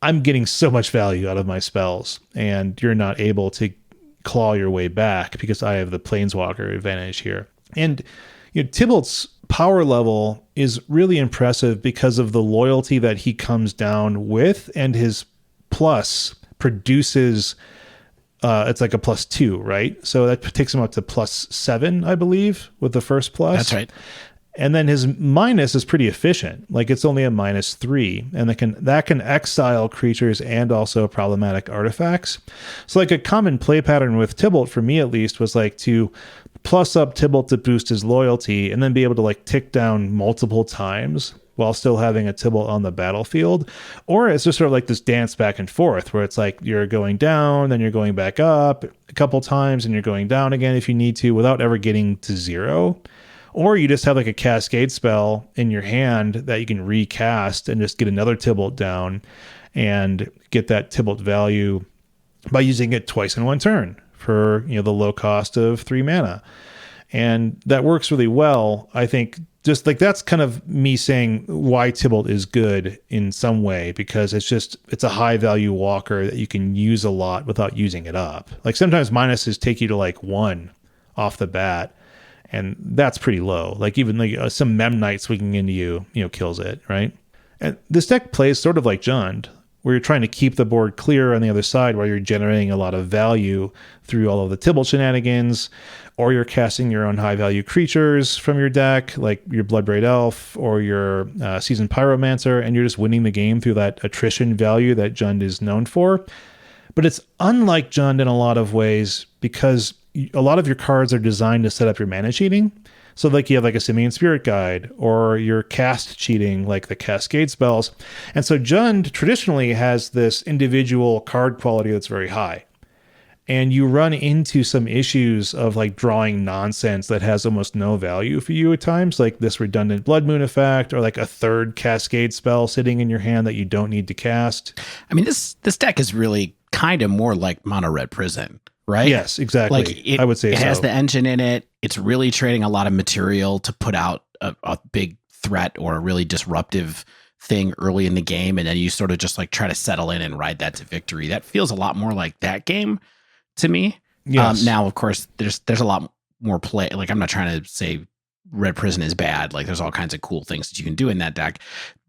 I'm getting so much value out of my spells and you're not able to claw your way back because I have the Planeswalker advantage here. And Tibalt's power level is really impressive because of the loyalty that he comes down with, and his plus produces it's like a +2, right? So that takes him up to +7, I believe, with the first plus. That's right. And then his minus is pretty efficient. Like it's only a -3, and that can exile creatures and also problematic artifacts. So like a common play pattern with Tibalt, for me at least, was like to plus up Tibalt to boost his loyalty and then be able to like tick down multiple times while still having a Tibalt on the battlefield. Or it's just sort of like this dance back and forth where it's like you're going down, then you're going back up a couple times, and you're going down again if you need to without ever getting to 0. Or you just have like a Cascade spell in your hand that you can recast and just get another Tibalt down and get that Tibalt value by using it twice in one turn for the low cost of 3 mana. And that works really well. I think just like that's kind of me saying why Tibalt is good in some way, because it's a high value walker that you can use a lot without using it up. Like sometimes minuses take you to like 1 off the bat, and that's pretty low. Like even like some Mem Knight swinging into you, kills it, right? And this deck plays sort of like Jund, where you're trying to keep the board clear on the other side while you're generating a lot of value through all of the Tibalt shenanigans, or you're casting your own high-value creatures from your deck, like your Bloodbraid Elf or your Seasoned Pyromancer, and you're just winning the game through that attrition value that Jund is known for. But it's unlike Jund in a lot of ways because a lot of your cards are designed to set up your mana cheating. So like you have like a Simian Spirit Guide, or you're cast cheating like the Cascade spells. And so Jund traditionally has this individual card quality that's very high. And you run into some issues of like drawing nonsense that has almost no value for you at times, like this redundant Blood Moon effect, or like a third Cascade spell sitting in your hand that you don't need to cast. I mean, this deck is really kind of more like Mono Red Prison, right? Yes, exactly. Like I would say it has the engine in it. It's really trading a lot of material to put out a big threat or a really disruptive thing early in the game, and then you sort of just like try to settle in and ride that to victory. That feels a lot more like that game to me. Yes. Now, of course, there's a lot more play. Like I'm not trying to say Red Prison is bad. Like there's all kinds of cool things that you can do in that deck,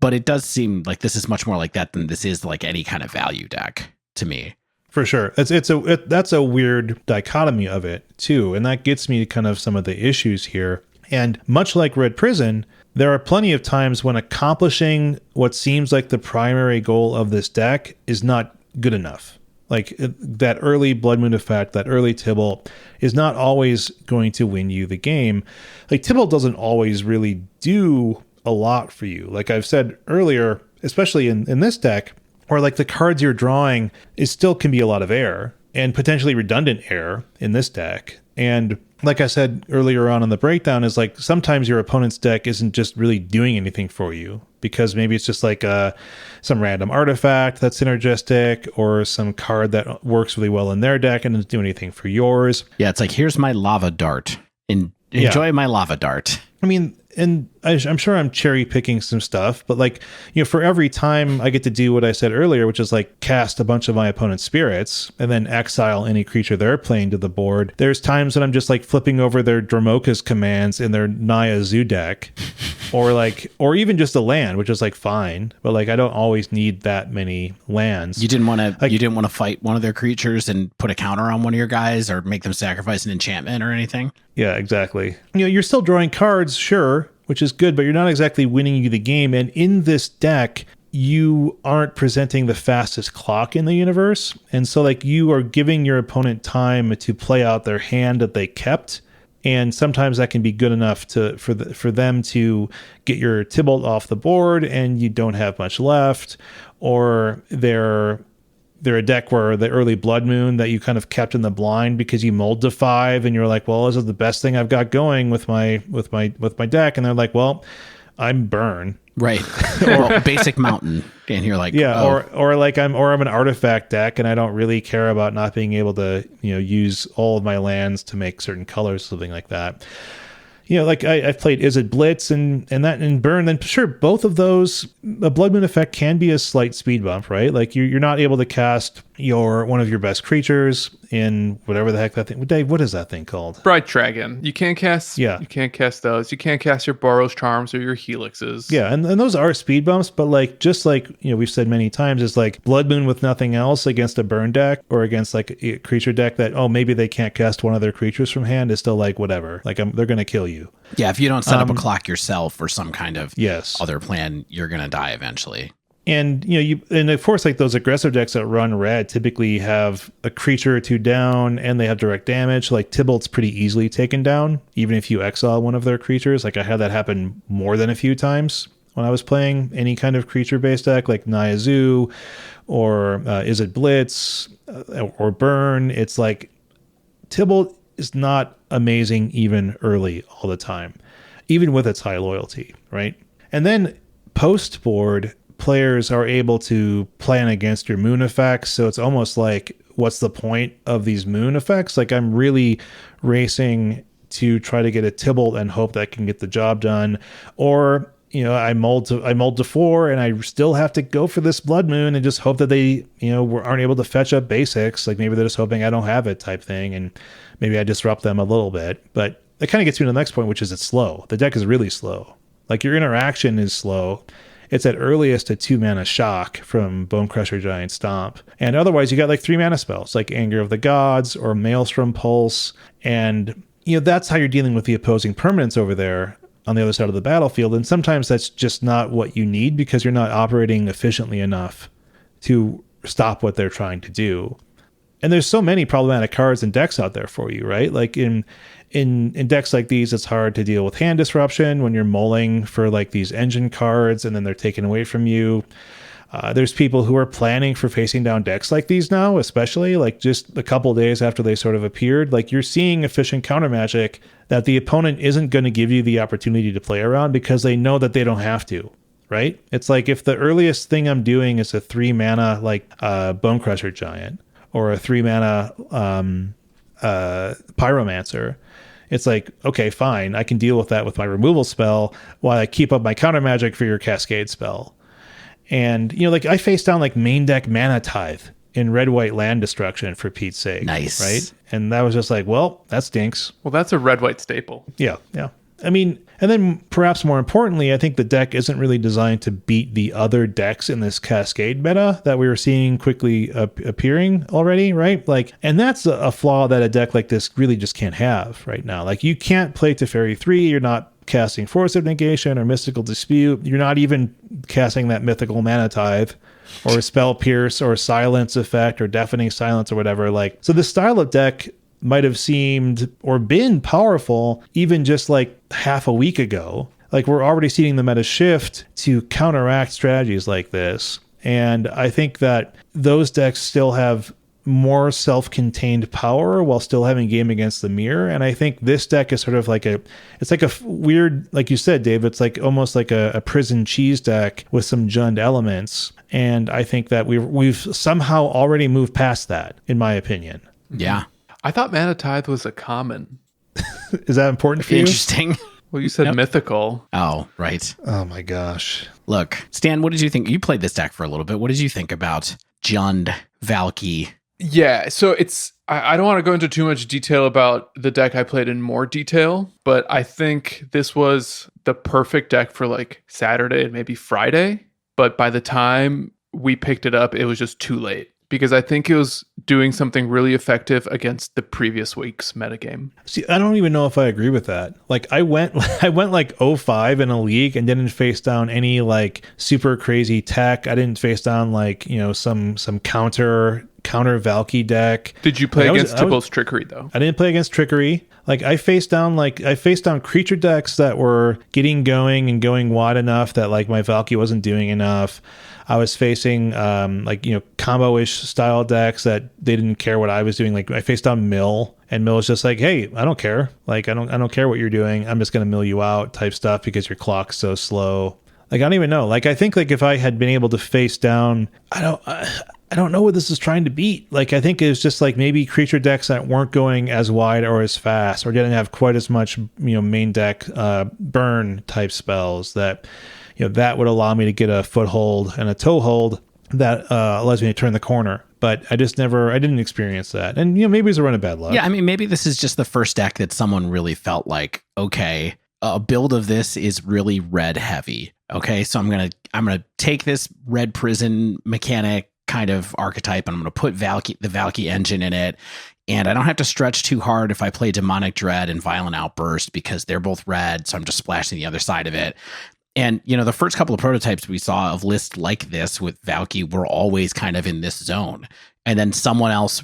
but it does seem like this is much more like that than this is like any kind of value deck to me. For sure. That's a weird dichotomy of it too. And that gets me to kind of some of the issues here. And much like Red Prison, there are plenty of times when accomplishing what seems like the primary goal of this deck is not good enough. Like that early Blood Moon effect, that early Tibalt is not always going to win you the game. Like Tibalt doesn't always really do a lot for you. Like I've said earlier, especially in this deck, or like the cards you're drawing is still can be a lot of air and potentially redundant air in this deck. And like I said earlier on in the breakdown, is like sometimes your opponent's deck isn't just really doing anything for you, because maybe it's just like some random artifact that's synergistic, or some card that works really well in their deck and doesn't do anything for yours. Yeah, it's like, here's my lava dart. Enjoy my lava dart. I mean, and I'm sure I'm cherry picking some stuff, but like, for every time I get to do what I said earlier, which is like cast a bunch of my opponent's spirits and then exile any creature they're playing to the board, there's times when I'm just like flipping over their Dromoka's commands in their Naya Zoo deck, or even just a land, which is like fine, but like I don't always need that many lands. You didn't want to fight one of their creatures and put a counter on one of your guys, or make them sacrifice an enchantment or anything. Yeah, exactly. You're still drawing cards, sure, which is good, but you're not exactly winning you the game. And in this deck, you aren't presenting the fastest clock in the universe. And so like you are giving your opponent time to play out their hand that they kept. And sometimes that can be good enough for them to get your Tibalt off the board and you don't have much left. Or they're a deck where the early Blood Moon that you kind of kept in the blind because you mulled to 5 and you're like, well, this is the best thing I've got going with my deck. And they're like, well, I'm Burn. Right. Or basic mountain. And you're like, yeah, oh. or I'm an artifact deck and I don't really care about not being able to, use all of my lands to make certain colors, something like that. Like I've played Izzet Blitz and Burn, then sure, both of those, a Blood Moon effect can be a slight speed bump, right? Like you're not able to cast one of your best creatures in whatever the heck that thing. Dave, what is that thing called? Bright Dragon. You can't cast. Yeah. You can't cast those. You can't cast your Boros Charms or your Helixes. Yeah, and those are speed bumps, but like just like we've said many times, is like Blood Moon with nothing else against a burn deck or against like a creature deck that maybe they can't cast one of their creatures from hand is still like whatever. Like they're gonna kill you. Yeah, if you don't set up a clock yourself or some kind of yes other plan, you're gonna die eventually. And and of course, like those aggressive decks that run red typically have a creature or two down, and they have direct damage. Like Tibalt's pretty easily taken down, even if you exile one of their creatures. Like I had that happen more than a few times when I was playing any kind of creature-based deck, like Naya Zoo, or Izzet Blitz, or Burn. It's like Tibalt is not amazing even early all the time, even with its high loyalty, right? And then post-board, players are able to plan against your moon effects. So it's almost like, what's the point of these moon effects? Like I'm really racing to try to get a Tibalt and hope that I can get the job done. Or, I mulled to 4 and I still have to go for this Blood Moon and just hope that they, aren't able to fetch up basics. Like maybe they're just hoping I don't have it type thing. And maybe I disrupt them a little bit. But it kind of gets me to the next point, which is it's slow. The deck is really slow. Like your interaction is slow. It's at earliest a 2-mana shock from Bonecrusher Giant Stomp. And otherwise, you got like 3-mana spells like Anger of the Gods or Maelstrom Pulse. And, that's how you're dealing with the opposing permanents over there on the other side of the battlefield. And sometimes that's just not what you need because you're not operating efficiently enough to stop what they're trying to do. And there's so many problematic cards and decks out there for you, right? Like in decks like these, it's hard to deal with hand disruption when you're mulling for like these engine cards and then they're taken away from you. There's people who are planning for facing down decks like these now, especially like just a couple days after they sort of appeared. Like you're seeing efficient counter magic that the opponent isn't going to give you the opportunity to play around because they know that they don't have to. Right? It's like if the earliest thing I'm doing is a 3-mana like Bonecrusher Giant or a 3-mana Pyromancer, it's like, okay, fine, I can deal with that with my removal spell while I keep up my counter magic for your Cascade spell. And, like I face down like main deck Mana Tithe in red-white land destruction for Pete's sake. Nice. Right? And that was just like, well, that stinks. Well, that's a red-white staple. Yeah. I mean, and then perhaps more importantly, I think the deck isn't really designed to beat the other decks in this Cascade meta that we were seeing quickly appearing already, right? Like, and that's a flaw that a deck like this really just can't have right now. Like, you can't play Teferi 3, you're not casting Force of Negation or Mystical Dispute, you're not even casting that mythical Mana Tithe or Spell Pierce or Silence effect or Deafening Silence or whatever. Like, so this style of deck might have seemed or been powerful even just like half a week ago. Like we're already seeing the meta shift to counteract strategies like this. And I think that those decks still have more self-contained power while still having game against the mirror. And I think this deck is sort of like it's like a weird, like you said, Dave, it's like almost like a prison cheese deck with some Jund elements. And I think that we've somehow already moved past that, in my opinion. Yeah. I thought Mana Tithe was a common. Is that important for you? Interesting. Well, you said mythical. Oh, right. Oh my gosh. Look, Stan, what did you think? You played this deck for a little bit. What did you think about Jund, Valki? Yeah, so I don't want to go into too much detail about the deck I played in more detail, but I think this was the perfect deck for like Saturday and maybe Friday. But by the time we picked it up, it was just too late because I think it was doing something really effective against the previous week's metagame. See, I don't even know if I agree with that. Like I went like 0-5 in a league and didn't face down any like super crazy tech. I didn't face down like, some counter Valki deck. Did you play against Tibalt's Trickery though? I didn't play against Trickery. Like I faced down creature decks that were getting going and going wide enough that like my Valki wasn't doing enough. I was facing combo-ish style decks that they didn't care what I was doing. Like I faced down Mill, and Mill was just like, "Hey, I don't care. Like I don't care what you're doing. I'm just gonna mill you out," type stuff because your clock's so slow. Like I don't even know. Like I think like if I had been able to face down, I don't know what this is trying to beat. Like I think it was just like maybe creature decks that weren't going as wide or as fast or didn't have quite as much main deck burn type spells that that would allow me to get a foothold and a toehold that allows me to turn the corner. But I didn't experience that. And maybe it's a run of bad luck. Yeah, I mean maybe this is just the first deck that someone really felt like, okay, a build of this is really red heavy. Okay, so I'm gonna take this red prison mechanic kind of archetype and I'm gonna put the Valki engine in it. And I don't have to stretch too hard if I play Demonic Dread and Violent Outburst because they're both red, so I'm just splashing the other side of it. And, the first couple of prototypes we saw of lists like this with Valki were always kind of in this zone. And then someone else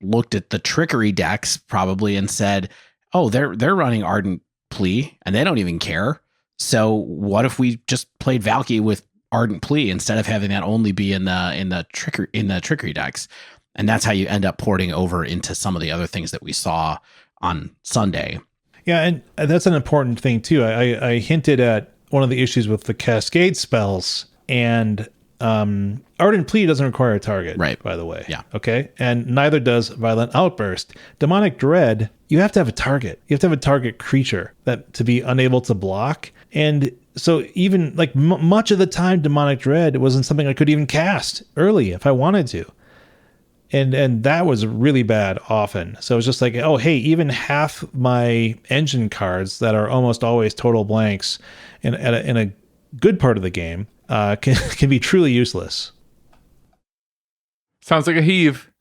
looked at the Trickery decks probably and said, oh, they're running Ardent Plea and they don't even care. So what if we just played Valki with Ardent Plea instead of having that only be in the Trickery decks? And that's how you end up porting over into some of the other things that we saw on Sunday. Yeah, and that's an important thing too. I hinted at one of the issues with the Cascade spells, and Ardent Plea doesn't require a target, right? By the way, yeah, okay, and neither does Violent Outburst. Demonic Dread, you have to have a target. You have to have a target creature that to be unable to block, and so even like much of the time, Demonic Dread wasn't something I could even cast early if I wanted to. And that was really bad often. So it was just like, oh, hey, even half my engine cards that are almost always total blanks in a good part of the game can be truly useless. Sounds like a heave.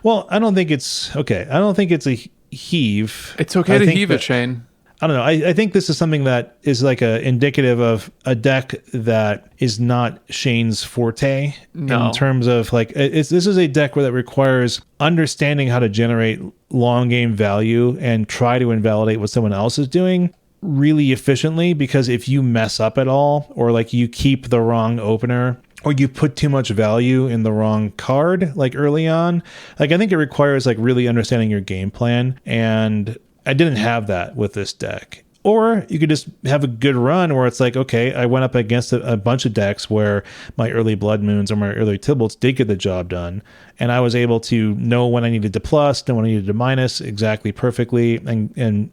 Well, I don't think it's okay. I don't think it's a heave. It's okay to heave it, Shane. I don't know. I think this is something that is like a indicative of a deck that is not Shane's forte in terms of like this is a deck that requires understanding how to generate long game value and try to invalidate what someone else is doing really efficiently, because if you mess up at all or like you keep the wrong opener or you put too much value in the wrong card like early on, like I think it requires like really understanding your game plan, and I didn't have that with this deck. Or you could just have a good run where it's like, okay, I went up against a bunch of decks where my early Blood Moons or my early Tibalts did get the job done, and I was able to know when I needed to plus, know when I needed to minus exactly perfectly, and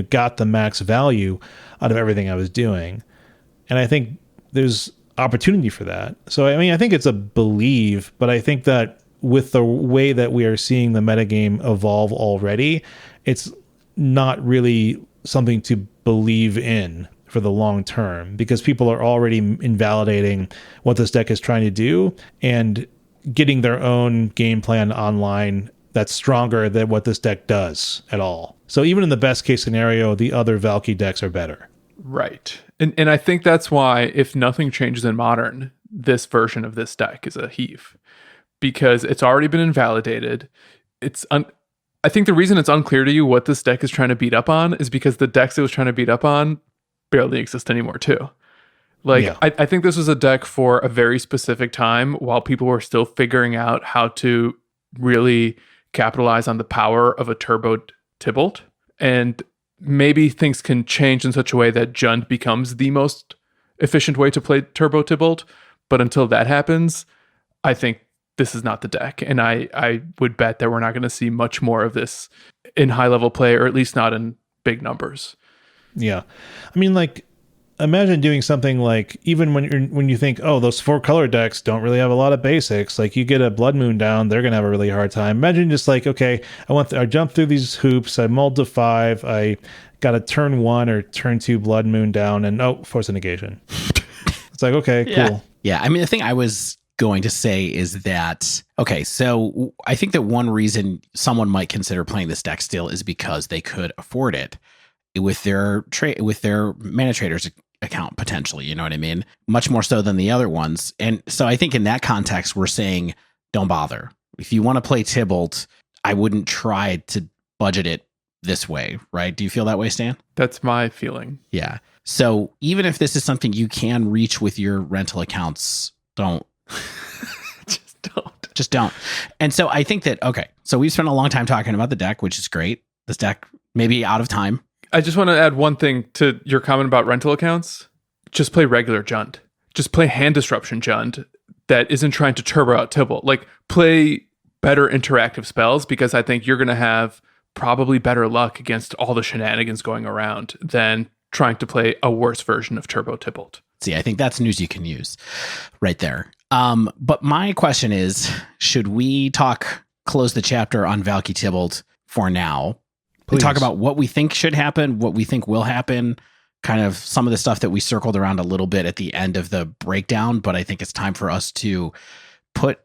got the max value out of everything I was doing. And I think there's opportunity for that. So I mean, I think it's a believe, but I think that with the way that we are seeing the metagame evolve already, it's not really something to believe in for the long term, because people are already invalidating what this deck is trying to do and getting their own game plan online that's stronger than what this deck does at all. So even in the best case scenario, the other Valki decks are better. Right. And I think that's why, if nothing changes in Modern, this version of this deck is a heave, because it's already been invalidated. I think the reason it's unclear to you what this deck is trying to beat up on is because the decks it was trying to beat up on barely exist anymore too. Like, yeah. I think this was a deck for a very specific time while people were still figuring out how to really capitalize on the power of a turbo Tibalt. And maybe things can change in such a way that Jund becomes the most efficient way to play turbo Tibalt. But until that happens, I think this is not the deck. And I would bet that we're not going to see much more of this in high level play, or at least not in big numbers. Yeah. I mean, like, imagine doing something like, even when you think, oh, those 4-color decks don't really have a lot of basics, like you get a Blood Moon down, they're going to have a really hard time. Imagine just like, okay, I jump through these hoops, I mulled to 5, I got a turn 1 or turn 2 Blood Moon down, and Force of Negation. It's like, okay, cool. Yeah, I mean, the thing I was going to say is that, okay, so I think that one reason someone might consider playing this deck still is because they could afford it with their Mana Traders account, potentially, you know what I mean? Much more so than the other ones. And so I think in that context, we're saying, don't bother. If you want to play Tibalt, I wouldn't try to budget it this way, right? Do you feel that way, Stan? That's my feeling. Yeah. So even if this is something you can reach with your rental accounts, don't. Just don't. And so I think that, okay, so we've spent a long time talking about the deck, which is great. This deck may be out of time. I just want to add one thing to your comment about rental accounts. Just play regular Jund. Just play hand disruption Jund that isn't trying to turbo out Tibalt. Like, play better interactive spells, because I think you're going to have probably better luck against all the shenanigans going around than trying to play a worse version of Turbo Tibalt. See, I think that's news you can use right there. But my question is, should we close the chapter on Valki Tibalt for now? Please. And talk about what we think should happen, what we think will happen, kind of some of the stuff that we circled around a little bit at the end of the breakdown. But I think it's time for us to put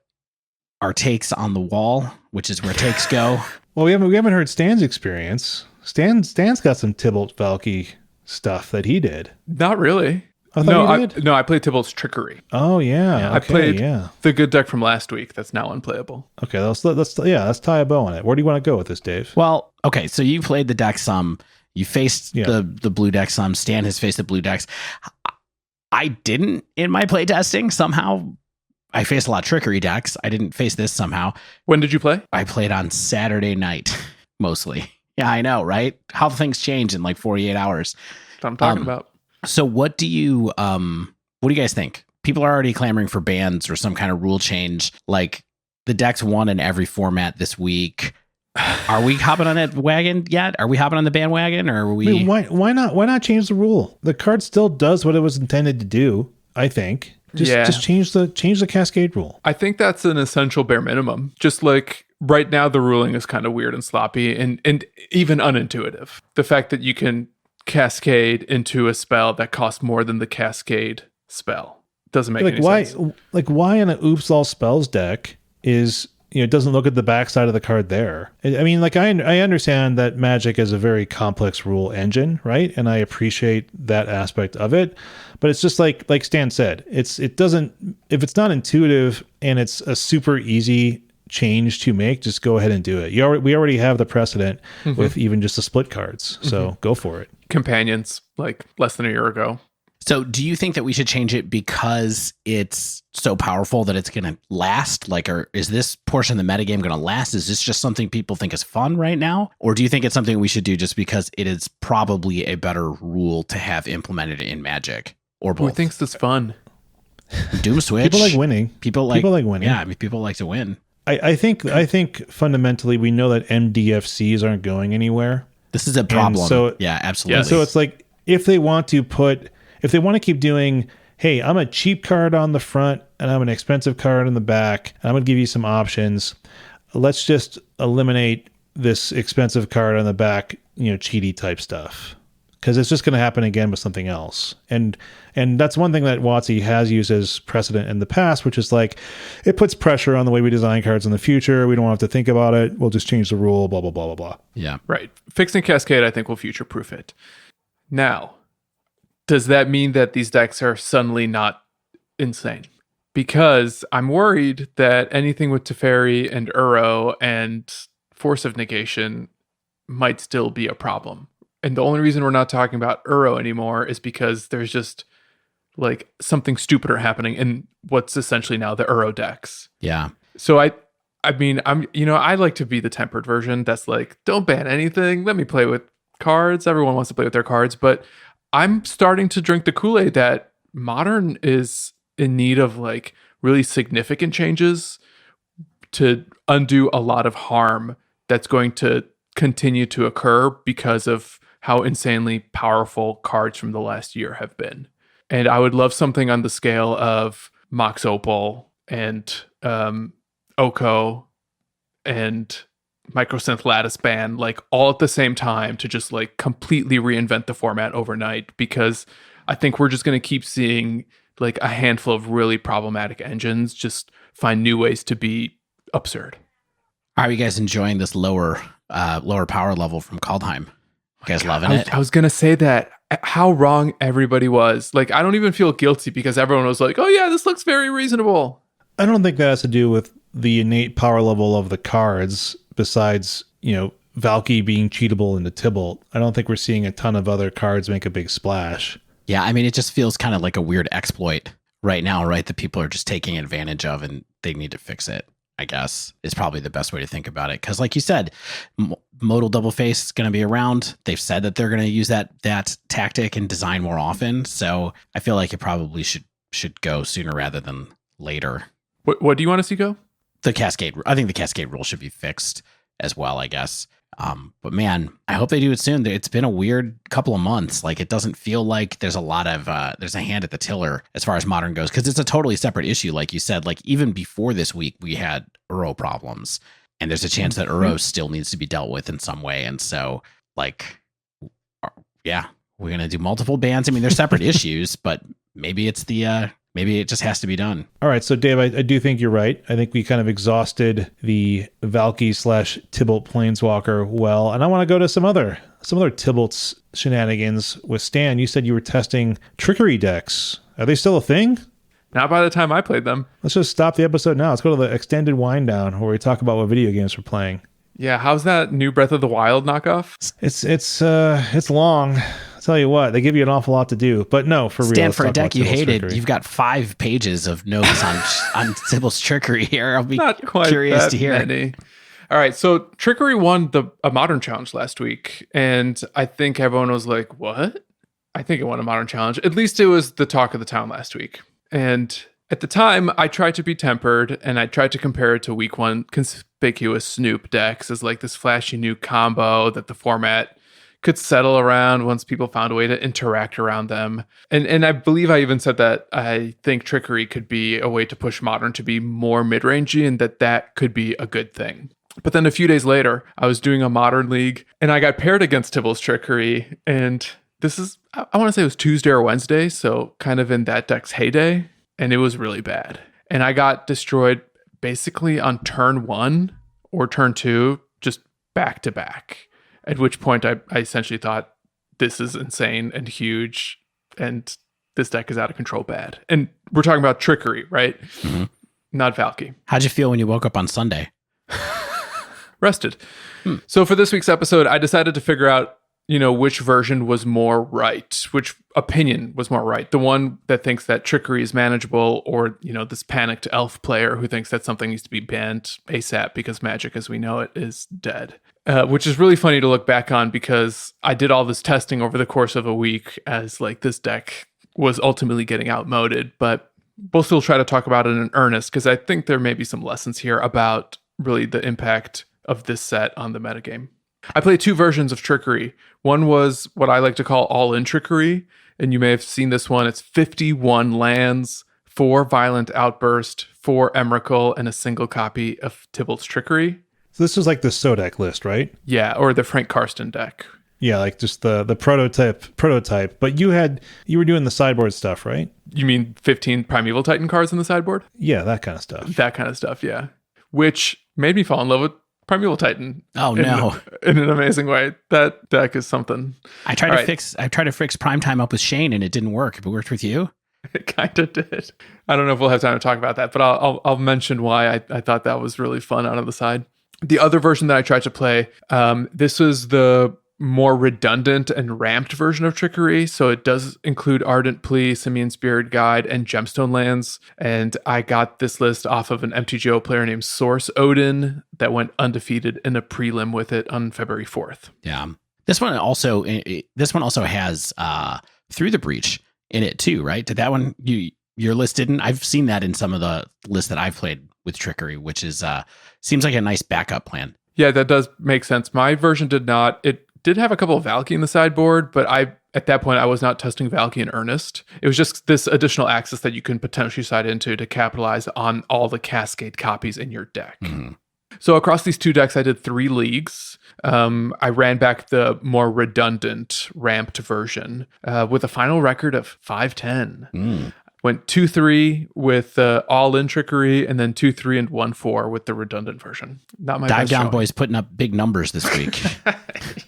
our takes on the wall, which is where takes go. Well, we haven't heard Stan's experience. Stan's got some Tibalt Valki stuff that he did. Not really. I thought you did? I played Tibalt's Trickery. Oh yeah, I played the good deck from last week that's now unplayable. Okay, let's tie a bow on it. Where do you want to go with this, Dave? Well, okay, so you played the deck some. You faced the blue deck some. Stan has faced the blue decks. I didn't in my playtesting. Somehow, I faced a lot of Trickery decks. I didn't face this somehow. When did you play? I played on Saturday night, mostly. Yeah, I know, right? How things change in like 48 hours. That's what I'm talking about. So what do you guys think? People are already clamoring for bans or some kind of rule change. Like, the decks won in every format this week. Are we hopping on that wagon yet? Are we hopping on the bandwagon, or are we? I mean, why not change the rule? The card still does what it was intended to do, I think. Just change the Cascade rule. I think that's an essential bare minimum. Just like right now, the ruling is kind of weird and sloppy and even unintuitive. The fact that you can Cascade into a spell that costs more than the Cascade spell doesn't make any sense. Why in an Oops All Spells deck is, it doesn't look at the backside of the card there. I mean, like, I understand that Magic is a very complex rule engine, right? And I appreciate that aspect of it. But it's just like Stan said, if it's not intuitive and it's a super easy change to make, just go ahead and do it. We already have the precedent with even just the split cards. So go for it. Companions, like less than a year ago. So do you think that we should change it because it's so powerful that it's going to last? Like, or is this portion of the metagame going to last? Is this just something people think is fun right now? Or do you think it's something we should do just because it is probably a better rule to have implemented in Magic? Or both? Who thinks this fun? Doom Switch. People like winning. People like winning. Yeah, I mean, people like to win. I think fundamentally we know that MDFCs aren't going anywhere. This is a problem. So, yeah, absolutely. So it's like, if they want to keep doing, hey, I'm a cheap card on the front and I'm an expensive card on the back, and I'm going to give you some options. Let's just eliminate this expensive card on the back, cheaty type stuff. Because it's just going to happen again with something else. And that's one thing that WotC has used as precedent in the past, which is like, it puts pressure on the way we design cards in the future. We don't have to think about it. We'll just change the rule, blah, blah, blah, blah, blah. Yeah. Right. Fixing Cascade, I think, will future-proof it. Now, does that mean that these decks are suddenly not insane? Because I'm worried that anything with Teferi and Uro and Force of Negation might still be a problem. And the only reason we're not talking about Uro anymore is because there's just like something stupider happening in what's essentially now the Uro decks. Yeah. So I mean, I like to be the tempered version that's like, don't ban anything. Let me play with cards. Everyone wants to play with their cards. But I'm starting to drink the Kool-Aid that Modern is in need of like really significant changes to undo a lot of harm that's going to continue to occur because of how insanely powerful cards from the last year have been. And I would love something on the scale of Mox Opal and Oko and Microsynth Lattice Band, like all at the same time, to just like completely reinvent the format overnight, because I think we're just going to keep seeing like a handful of really problematic engines just find new ways to be absurd. Are you guys enjoying this lower power level from Kaldheim? You guys loving it? I was going to say that. How wrong everybody was. Like, I don't even feel guilty because everyone was like, oh yeah, this looks very reasonable. I don't think that has to do with the innate power level of the cards, besides, Valki being cheatable into Tibalt. I don't think we're seeing a ton of other cards make a big splash. Yeah, I mean, it just feels kind of like a weird exploit right now, right? That people are just taking advantage of, and they need to fix it, I guess, is probably the best way to think about it. Because like you said, modal double face is going to be around. They've said that they're going to use that tactic and design more often. So I feel like it probably should go sooner rather than later. What do you want to see go? I think the Cascade rule should be fixed as well, I guess. But man, I hope they do it soon. It's been a weird couple of months. Like, it doesn't feel like there's a lot of there's a hand at the tiller as far as Modern goes, because it's a totally separate issue. Like you said, like even before this week, we had Uro problems, and there's a chance that Uro still needs to be dealt with in some way. And so, like, yeah, we're gonna do multiple bans. I mean, they're separate issues, but maybe it's maybe it just has to be done. All right. So, Dave, I do think you're right. I think we kind of exhausted the Valki / Tibalt Planeswalker well. And I want to go to some other Tibalt's shenanigans with Stan. You said you were testing trickery decks. Are they still a thing? Not by the time I played them. Let's just stop the episode now. Let's go to the extended wind down where we talk about what video games we're playing. Yeah. How's that new Breath of the Wild knockoff? It's long. Tell you what, they give you an awful lot to do, but no, for real. Stan, for a deck you hated, trickery. You've got 5 pages of notes on Tibalt's trickery here. I'll be curious to hear. Many. All right, so Trickery won a Modern Challenge last week, and I think everyone was like, what? I think it won a Modern Challenge. At least it was the talk of the town last week. And at the time, I tried to be tempered, and I tried to compare it to week 1 conspicuous Snoop decks as like this flashy new combo that the format could settle around once people found a way to interact around them. And I believe I even said that I think Trickery could be a way to push Modern to be more mid-rangey, and that could be a good thing. But then a few days later, I was doing a Modern League, and I got paired against Tibalt's Trickery, and this is, I want to say it was Tuesday or Wednesday, so kind of in that deck's heyday, and it was really bad. And I got destroyed basically on turn 1 or turn 2, just back to back. At which point I essentially thought, this is insane and huge, and this deck is out of control bad. And we're talking about Trickery, right? Mm-hmm. Not Valki. How'd you feel when you woke up on Sunday? Rested. So for this week's episode, I decided to figure out, which version was more right, which opinion was more right. The one that thinks that Trickery is manageable, or, this panicked elf player who thinks that something needs to be banned ASAP because Magic as we know it is dead. Which is really funny to look back on, because I did all this testing over the course of a week as like this deck was ultimately getting outmoded, but we'll still try to talk about it in earnest, because I think there may be some lessons here about really the impact of this set on the metagame. I played 2 versions of Trickery. One was what I like to call all-in Trickery, and you may have seen this one. It's 51 lands, 4 Violent Outburst, 4 Emrakul, and a single copy of Tibalt's Trickery. So this is like the SODEC list, right? Yeah, or the Frank Karsten deck. Yeah, like just the prototype. But you were doing the sideboard stuff, right? You mean 15 Primeval Titan cards in the sideboard? Yeah, that kind of stuff. That kind of stuff, yeah. Which made me fall in love with Primeval Titan. Oh no! In an amazing way. That deck is something. I tried to fix Primetime up with Shane, and it didn't work. It worked with you. It kind of did. I don't know if we'll have time to talk about that, but I'll mention why I thought that was really fun out of the side. The other version that I tried to play, this was the more redundant and ramped version of Trickery. So it does include Ardent Plea, Simian Spirit Guide, and Gemstone lands. And I got this list off of an MTGO player named Source Odin that went undefeated in a prelim with it on February 4th. Yeah. This one also has Through the Breach in it too, right? Did that one your list didn't? I've seen that in some of the lists that I've played with Trickery, which is seems like a nice backup plan. Yeah, that does make sense. My version did not. It did have a couple of Valki in the sideboard, but at that point I was not testing Valki in earnest. It was just this additional access that you can potentially side into to capitalize on all the Cascade copies in your deck. Mm-hmm. So across these 2 decks, I did 3 leagues. I ran back the more redundant ramped version with a final record of 5-10. Went 2-3 with all-in Trickery, and then 2-3 and 1-4 with the redundant version. Not my Dive best Down showing. Boys putting up big numbers this week.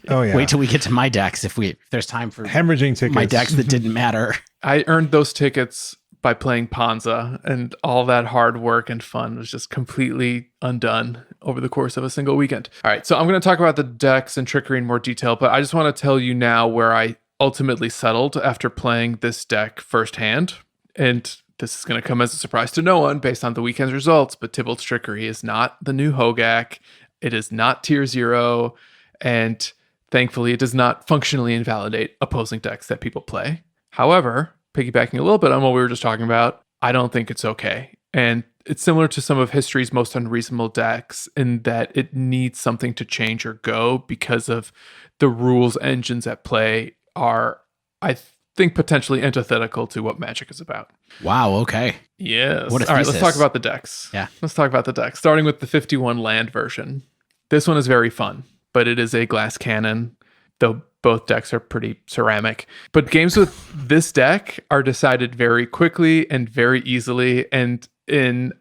Oh yeah. Wait till we get to my decks if there's time for Hemorrhaging tickets. my decks that didn't matter. I earned those tickets by playing Panza, and all that hard work and fun was just completely undone over the course of a single weekend. All right, so I'm going to talk about the decks and Trickery in more detail, but I just want to tell you now where I ultimately settled after playing this deck firsthand. And this is going to come as a surprise to no one based on the weekend's results, but Tibalt's Trickery is not the new Hogak. It is not tier 0, and thankfully it does not functionally invalidate opposing decks that people play. However, piggybacking a little bit on what we were just talking about, I don't think it's okay. And it's similar to some of history's most unreasonable decks in that it needs something to change or go because of the rules engines at play are, I think, potentially antithetical to what Magic is about. Wow, okay. Yes. What a All right, thesis. let's talk about the decks. Yeah. Let's talk about the decks, starting with the 51 land version. This one is very fun, but it is a glass cannon, though both decks are pretty ceramic. But games with this deck are decided very quickly and very easily, and in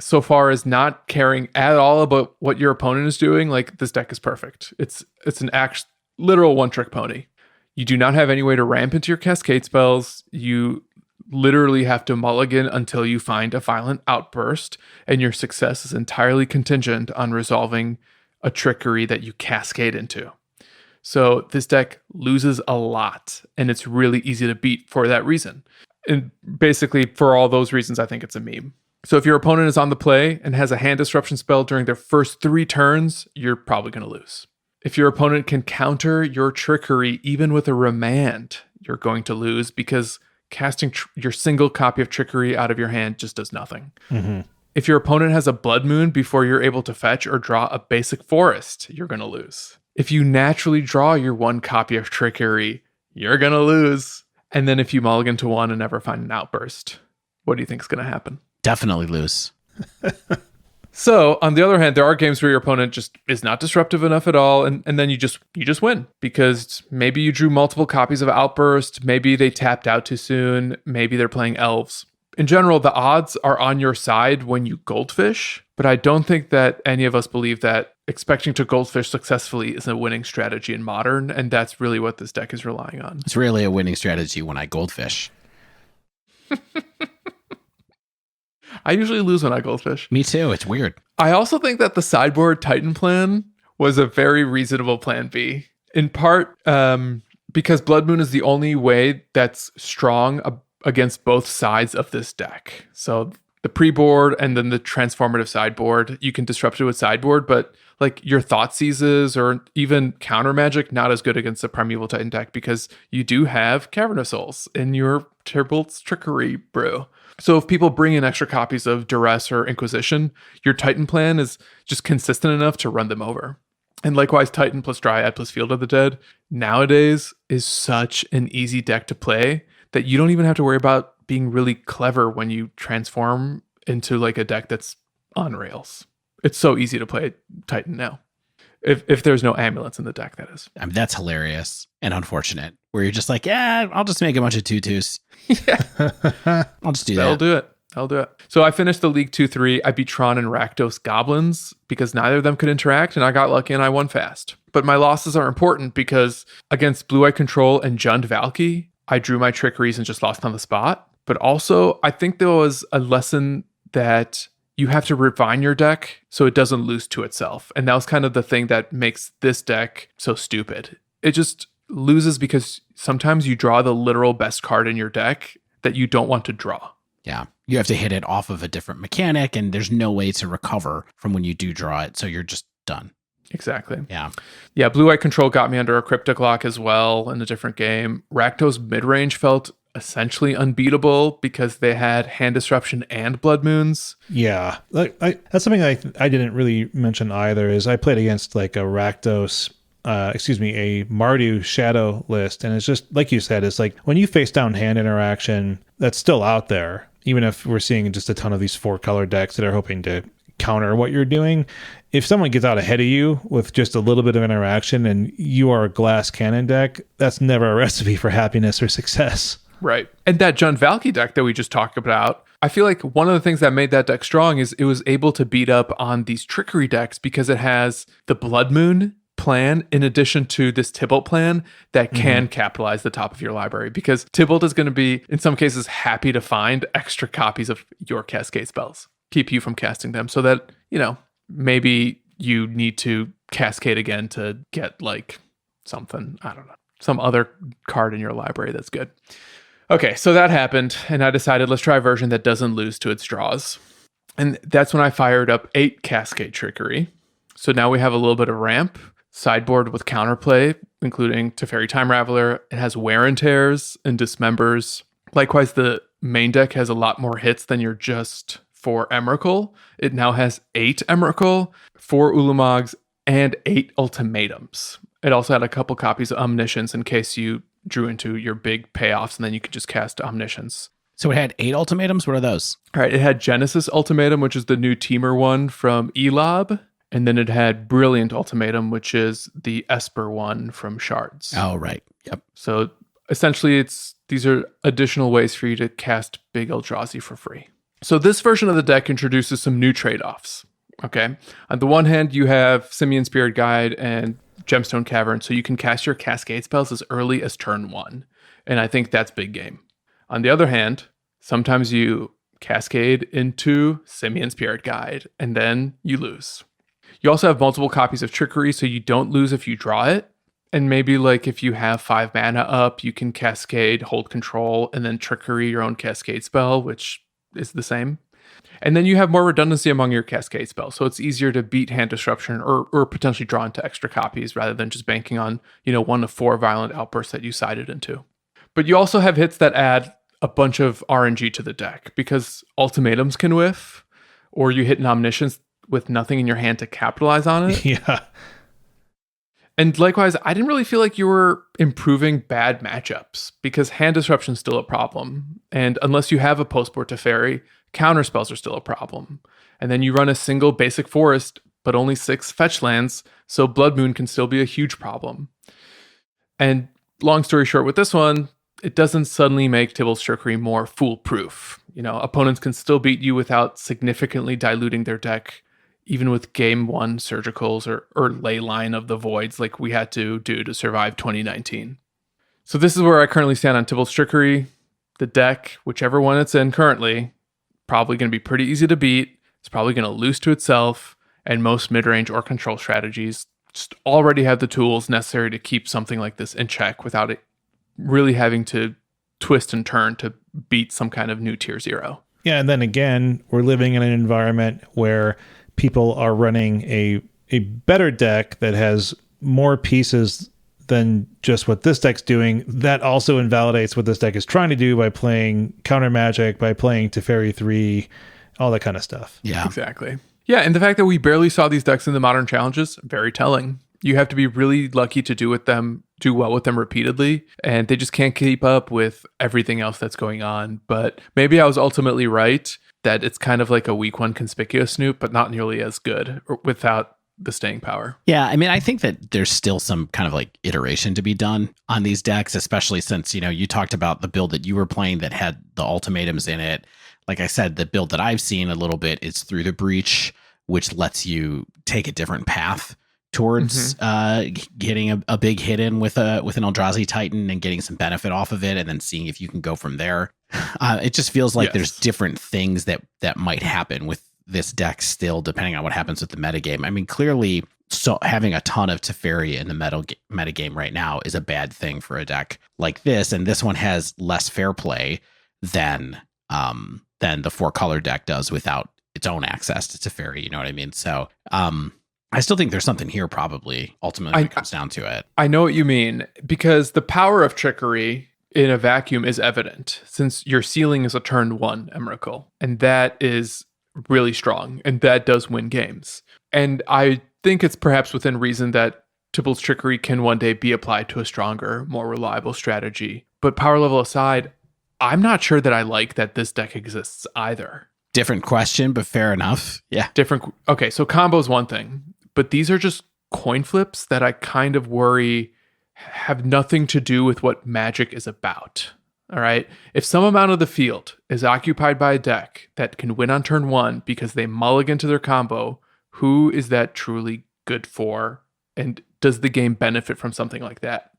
so far as not caring at all about what your opponent is doing, like, this deck is perfect. It's an literal one-trick pony. You do not have any way to ramp into your Cascade spells. You literally have to mulligan until you find a violent outburst, and your success is entirely contingent on resolving a Trickery that you cascade into. So this deck loses a lot, and it's really easy to beat for that reason. And basically, for all those reasons, I think it's a meme. So if your opponent is on the play and has a hand disruption spell during their first 3 turns, you're probably going to lose. If your opponent can counter your Trickery even with a remand, you're going to lose because casting your single copy of Trickery out of your hand just does nothing. Mm-hmm. If your opponent has a Blood Moon before you're able to fetch or draw a basic forest, you're going to lose. If you naturally draw your 1 copy of Trickery, you're going to lose. And then if you mulligan to 1 and never find an outburst, what do you think is going to happen? Definitely lose. So, on the other hand, there are games where your opponent just is not disruptive enough at all, and then you just win because maybe you drew multiple copies of Outburst, maybe they tapped out too soon, maybe they're playing elves. In general, the odds are on your side when you goldfish, but I don't think that any of us believe that expecting to goldfish successfully is a winning strategy in Modern, and that's really what this deck is relying on. It's really a winning strategy when I goldfish. I usually lose when I goldfish. Me too. It's weird. I also think that the sideboard Titan plan was a very reasonable plan B. In part, because Blood Moon is the only way that's strong against both sides of this deck. So the pre-board and then the transformative sideboard, you can disrupt it with sideboard, but like your Thought Seizes or even Counter Magic, not as good against the Primeval Titan deck because you do have Cavern of Souls in your Tibalt's Trickery brew. So if people bring in extra copies of Duress or Inquisition, your Titan plan is just consistent enough to run them over. And likewise, Titan plus Dryad plus Field of the Dead nowadays is such an easy deck to play that you don't even have to worry about being really clever when you transform into like a deck that's on rails. It's so easy to play Titan now. If there's no amulets in the deck, that is. I mean, that's hilarious and unfortunate. Where you're just like, yeah, I'll just make a bunch of tutus. Yeah. I'll just do That'll that. do it. I'll do it. So I finished the League 2-3. I beat Tron and Rakdos Goblins because neither of them could interact, and I got lucky and I won fast. But my losses are important because against Blue Eye Control and Jund Valki, I drew my Trickeries and just lost on the spot. But also, I think there was a lesson that you have to refine your deck so it doesn't lose to itself. And that was kind of the thing that makes this deck so stupid. It just loses because sometimes you draw the literal best card in your deck that you don't want to draw. Yeah. You have to hit it off of a different mechanic, and there's no way to recover from when you do draw it. So you're just done. Exactly. Yeah. Yeah, Blue-White Control got me under a Cryptic Lock as well in a different game. Rakdos mid-range felt essentially unbeatable because they had Hand Disruption and Blood Moons. Yeah. That's something I didn't really mention either, is I played against like a Rakdos, a Mardu Shadow list. And it's just, like you said, it's like when you face down hand interaction, that's still out there. Even if we're seeing just a ton of these 4-color decks that are hoping to counter what you're doing, if someone gets out ahead of you with just a little bit of interaction and you are a glass cannon deck, that's never a recipe for happiness or success. Right. And that Jund Valki deck that we just talked about, I feel like one of the things that made that deck strong is it was able to beat up on these trickery decks because it has the Blood Moon plan in addition to this Tibalt plan that can capitalize the top of your library, because Tibalt is going to be, in some cases, happy to find extra copies of your Cascade spells, keep you from casting them, so that, maybe you need to Cascade again to get like something, I don't know, some other card in your library that's good. Okay, so that happened, and I decided let's try a version that doesn't lose to its draws. And that's when I fired up 8 Cascade Trickery. So now we have a little bit of ramp, sideboard with counterplay, including Teferi Time Raveler. It has Wear and Tears and Dismembers. Likewise, the main deck has a lot more hits than your just 4 Emrakul. It now has 8 Emrakul, 4 Ulamogs, and 8 Ultimatums. It also had a couple copies of Omniscience in case you drew into your big payoffs, and then you could just cast Omniscience. So it had 8 ultimatums? What are those? All right, it had Genesis Ultimatum, which is the new Teamer one from Elob. And then it had Brilliant Ultimatum, which is the Esper one from Shards. Oh, right. Yep. So essentially, these are additional ways for you to cast big Eldrazi for free. So this version of the deck introduces some new trade-offs. Okay. On the one hand, you have Simian Spirit Guide and Gemstone Cavern, so you can cast your Cascade spells as early as turn 1. And I think that's big game. On the other hand, sometimes you Cascade into Simian Spirit Guide, and then you lose. You also have multiple copies of Trickery, so you don't lose if you draw it. And maybe like if you have 5 mana up, you can Cascade, hold control, and then Trickery your own Cascade spell, which is the same. And then you have more redundancy among your Cascade spells, so it's easier to beat Hand Disruption or potentially draw into extra copies rather than just banking on, 1 of 4 Violent Outbursts that you sided into. But you also have hits that add a bunch of RNG to the deck, because Ultimatums can whiff, or you hit an Omniscience with nothing in your hand to capitalize on it. Yeah. And likewise, I didn't really feel like you were improving bad matchups, because Hand Disruption is still a problem. And unless you have a Postport Teferi, counterspells are still a problem. And then you run a single basic forest, but only 6 fetch lands, so Blood Moon can still be a huge problem. And long story short with this one, it doesn't suddenly make Tibalt's Trickery more foolproof. Opponents can still beat you without significantly diluting their deck, even with Game 1 Surgicals or Leyline of the Voids like we had to do to survive 2019. So this is where I currently stand on Tibalt's Trickery. The deck, whichever one it's in currently, probably going to be pretty easy to beat. It's probably going to lose to itself, and most mid-range or control strategies just already have the tools necessary to keep something like this in check without it really having to twist and turn to beat some kind of new tier 0. Yeah, and then again, we're living in an environment where people are running a better deck that has more pieces than just what this deck's doing. That also invalidates what this deck is trying to do by playing counter magic, by playing Teferi 3, all that kind of stuff. Yeah, exactly. Yeah, and the fact that we barely saw these decks in the modern challenges, very telling. You have to be really lucky to do well with them repeatedly, and they just can't keep up with everything else that's going on. But maybe I was ultimately right that it's kind of like a weak 1 conspicuous snoop, but not nearly as good or without the staying power. Yeah, I mean, I think that there's still some kind of like iteration to be done on these decks, especially since, you talked about the build that you were playing that had the ultimatums in it. Like I said, the build that I've seen a little bit is Through the Breach, which lets you take a different path towards getting a big hit in with an Eldrazi Titan and getting some benefit off of it, and then seeing if you can go from there. It just feels like there's different things that might happen with this deck still, depending on what happens with the metagame. I mean, clearly, so having a ton of Teferi in the metagame right now is a bad thing for a deck like this, and this one has less fair play than the 4-color deck does without its own access to Teferi. You know what I mean? So I still think there's something here. Probably ultimately when it comes down to it. I know what you mean, because the power of trickery in a vacuum is evident, since your ceiling is a turn 1 Emrakul, and that is really strong, and that does win games. And I think it's perhaps within reason that Tibalt's trickery can one day be applied to a stronger, more reliable strategy. But power level aside, I'm not sure that I like that this deck exists either. Different question, but fair enough. Yeah. Okay, so combo's one thing, but these are just coin flips that I kind of worry have nothing to do with what Magic is about. All right. If some amount of the field is occupied by a deck that can win on turn 1 because they mulligan to their combo, who is that truly good for? And does the game benefit from something like that?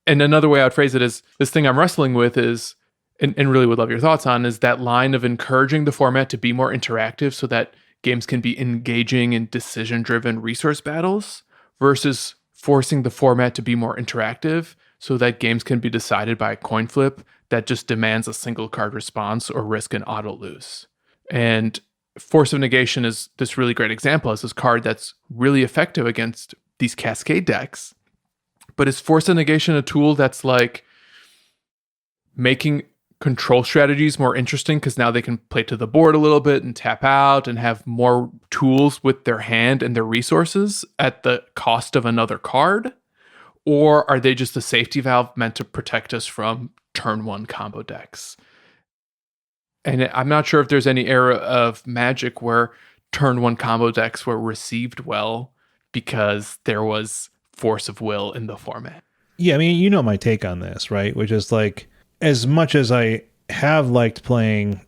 And another way I'd phrase it is, this thing I'm wrestling with is, and really would love your thoughts on, is that line of encouraging the format to be more interactive so that games can be engaging in decision-driven resource battles, versus forcing the format to be more interactive so that games can be decided by a coin flip that just demands a single card response or risk an auto lose. And Force of Negation is this really great example as this card that's really effective against these Cascade decks. But is Force of Negation a tool that's like making control strategies more interesting because now they can play to the board a little bit and tap out and have more tools with their hand and their resources at the cost of another card? Or are they just a safety valve meant to protect us from turn 1 combo decks? And I'm not sure if there's any era of Magic where turn 1 combo decks were received well because there was force of will in the format. Yeah, I mean, you know my take on this, right? Which is like, as much as I have liked playing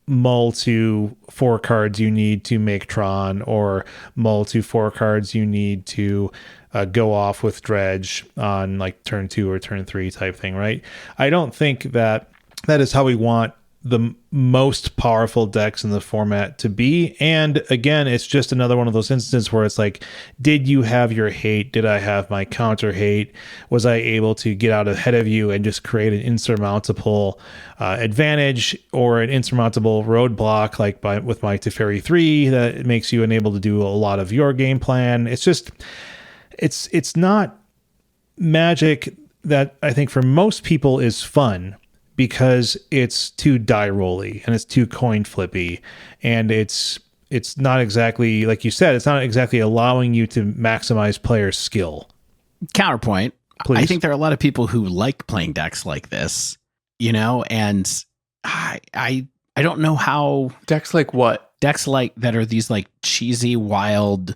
mull to 4 cards you need to make Tron, or mull to 4 cards you need to go off with Dredge on like turn 2 or turn 3 type thing, right? I don't think that is how we want the most powerful decks in the format to be. And again, it's just another one of those instances where it's like, did you have your hate? Did I have my counter hate? Was I able to get out ahead of you and just create an insurmountable advantage, or an insurmountable roadblock like with my Teferi 3 that makes you unable to do a lot of your game plan? It's just, it's not Magic that I think for most people is fun, because it's too die rolly and it's too coin flippy, and it's not exactly, like you said, it's not exactly allowing you to maximize player skill. Counterpoint. Please. I think there are a lot of people who like playing decks like this, you know, and I don't know how. Decks like what? Decks like that are these like cheesy, wild,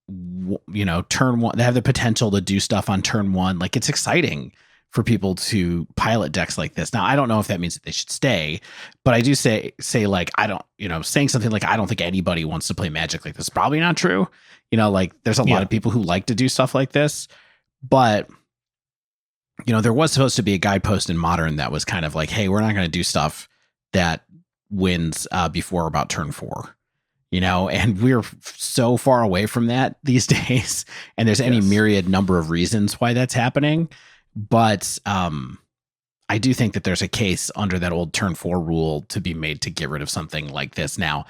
you know, turn 1. They have the potential to do stuff on turn 1. Like, it's exciting for people to pilot decks like this. Now, I don't know if that means that they should stay, but I do say like, I don't, you know, saying something like, I don't think anybody wants to play Magic like this is probably not true. You know, like, there's a lot of people who like to do stuff like this, but, you know, there was supposed to be a guidepost in Modern that was kind of like, hey, we're not going to do stuff that wins before about turn 4. You know, and we're so far away from that these days. And there's any myriad number of reasons why that's happening. But I do think that there's a case under that old turn 4 rule to be made to get rid of something like this. Now,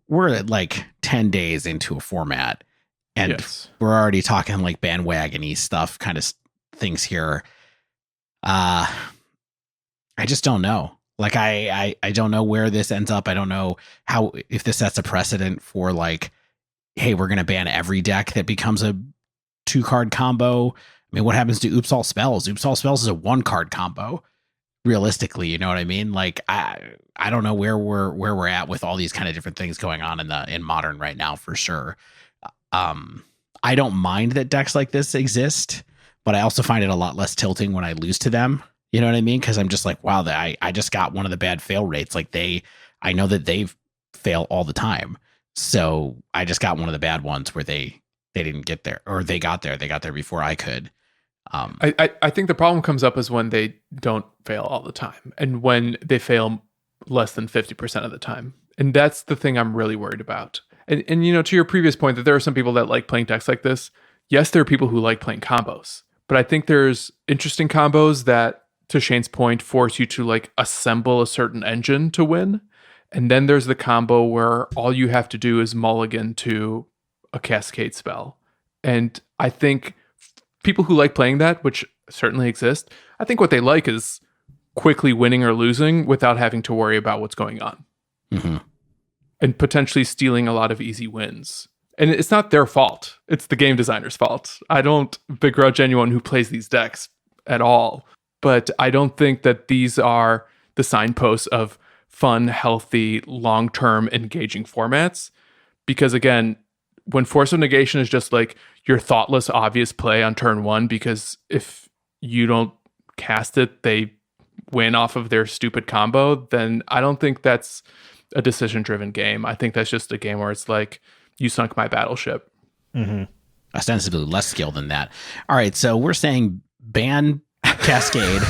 we're at like 10 days into a format, and we're already talking like bandwagon-y stuff, kind of things here. I just don't know. Like, I don't know where this ends up. I don't know if this sets a precedent for like, hey, we're going to ban every deck that becomes a 2-card combo. I mean, what happens to Oops All Spells? Oops All Spells is a 1-card combo, realistically. You know what I mean? Like, I don't know where we're at with all these kind of different things going on in Modern right now, for sure. I don't mind that decks like this exist, but I also find it a lot less tilting when I lose to them. You know what I mean? Because I'm just like, wow, I just got one of the bad fail rates. Like, I know that they fail all the time, so I just got one of the bad ones where they didn't get there, or they got there before I could. I think the problem comes up is when they don't fail all the time, and when they fail less than 50% of the time. And that's the thing I'm really worried about. And you know, to your previous point that there are some people that like playing decks like this, yes, there are people who like playing combos. But I think there's interesting combos that, to Shane's point, force you to like assemble a certain engine to win. And then there's the combo where all you have to do is mulligan to a Cascade spell. And I think people who like playing that, which certainly exist, I think what they like is quickly winning or losing without having to worry about what's going on. Mm-hmm. And potentially stealing a lot of easy wins. And it's not their fault. It's the game designer's fault. I don't begrudge anyone who plays these decks at all. But I don't think that these are the signposts of fun, healthy, long-term, engaging formats. Because again, when Force of Negation is just like your thoughtless, obvious play on turn one, because if you don't cast it, they win off of their stupid combo, then I don't think that's a decision-driven game. I think that's just a game where it's like, you sunk my battleship. Mm-hmm. Ostensibly less skill than that. All right, so we're saying ban Cascade.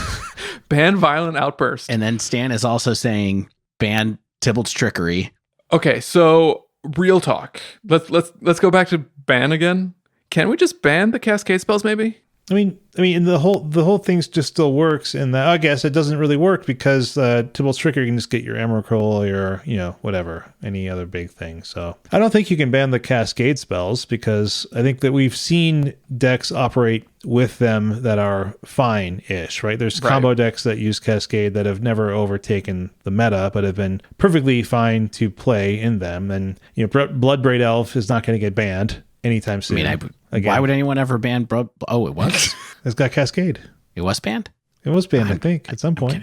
Ban Violent Outburst. And then Stan is also saying ban Tibalt's Trickery. Okay, so real talk. Let's go back to ban again. Can we just ban the Cascade spells maybe? I mean, and the whole thing just still works. And I guess it doesn't really work because Tibalt's Trickery, you can just get your Emrakul or your, whatever, any other big thing. So I don't think you can ban the Cascade spells because I think that we've seen decks operate with them that are fine-ish, right? There's combo decks that use Cascade that have never overtaken the meta, but have been perfectly fine to play in them. And Bloodbraid Elf is not going to get banned anytime soon. I mean, why would anyone ever ban Oh, it was? It's got Cascade. It was banned? It was banned, I think, at some point.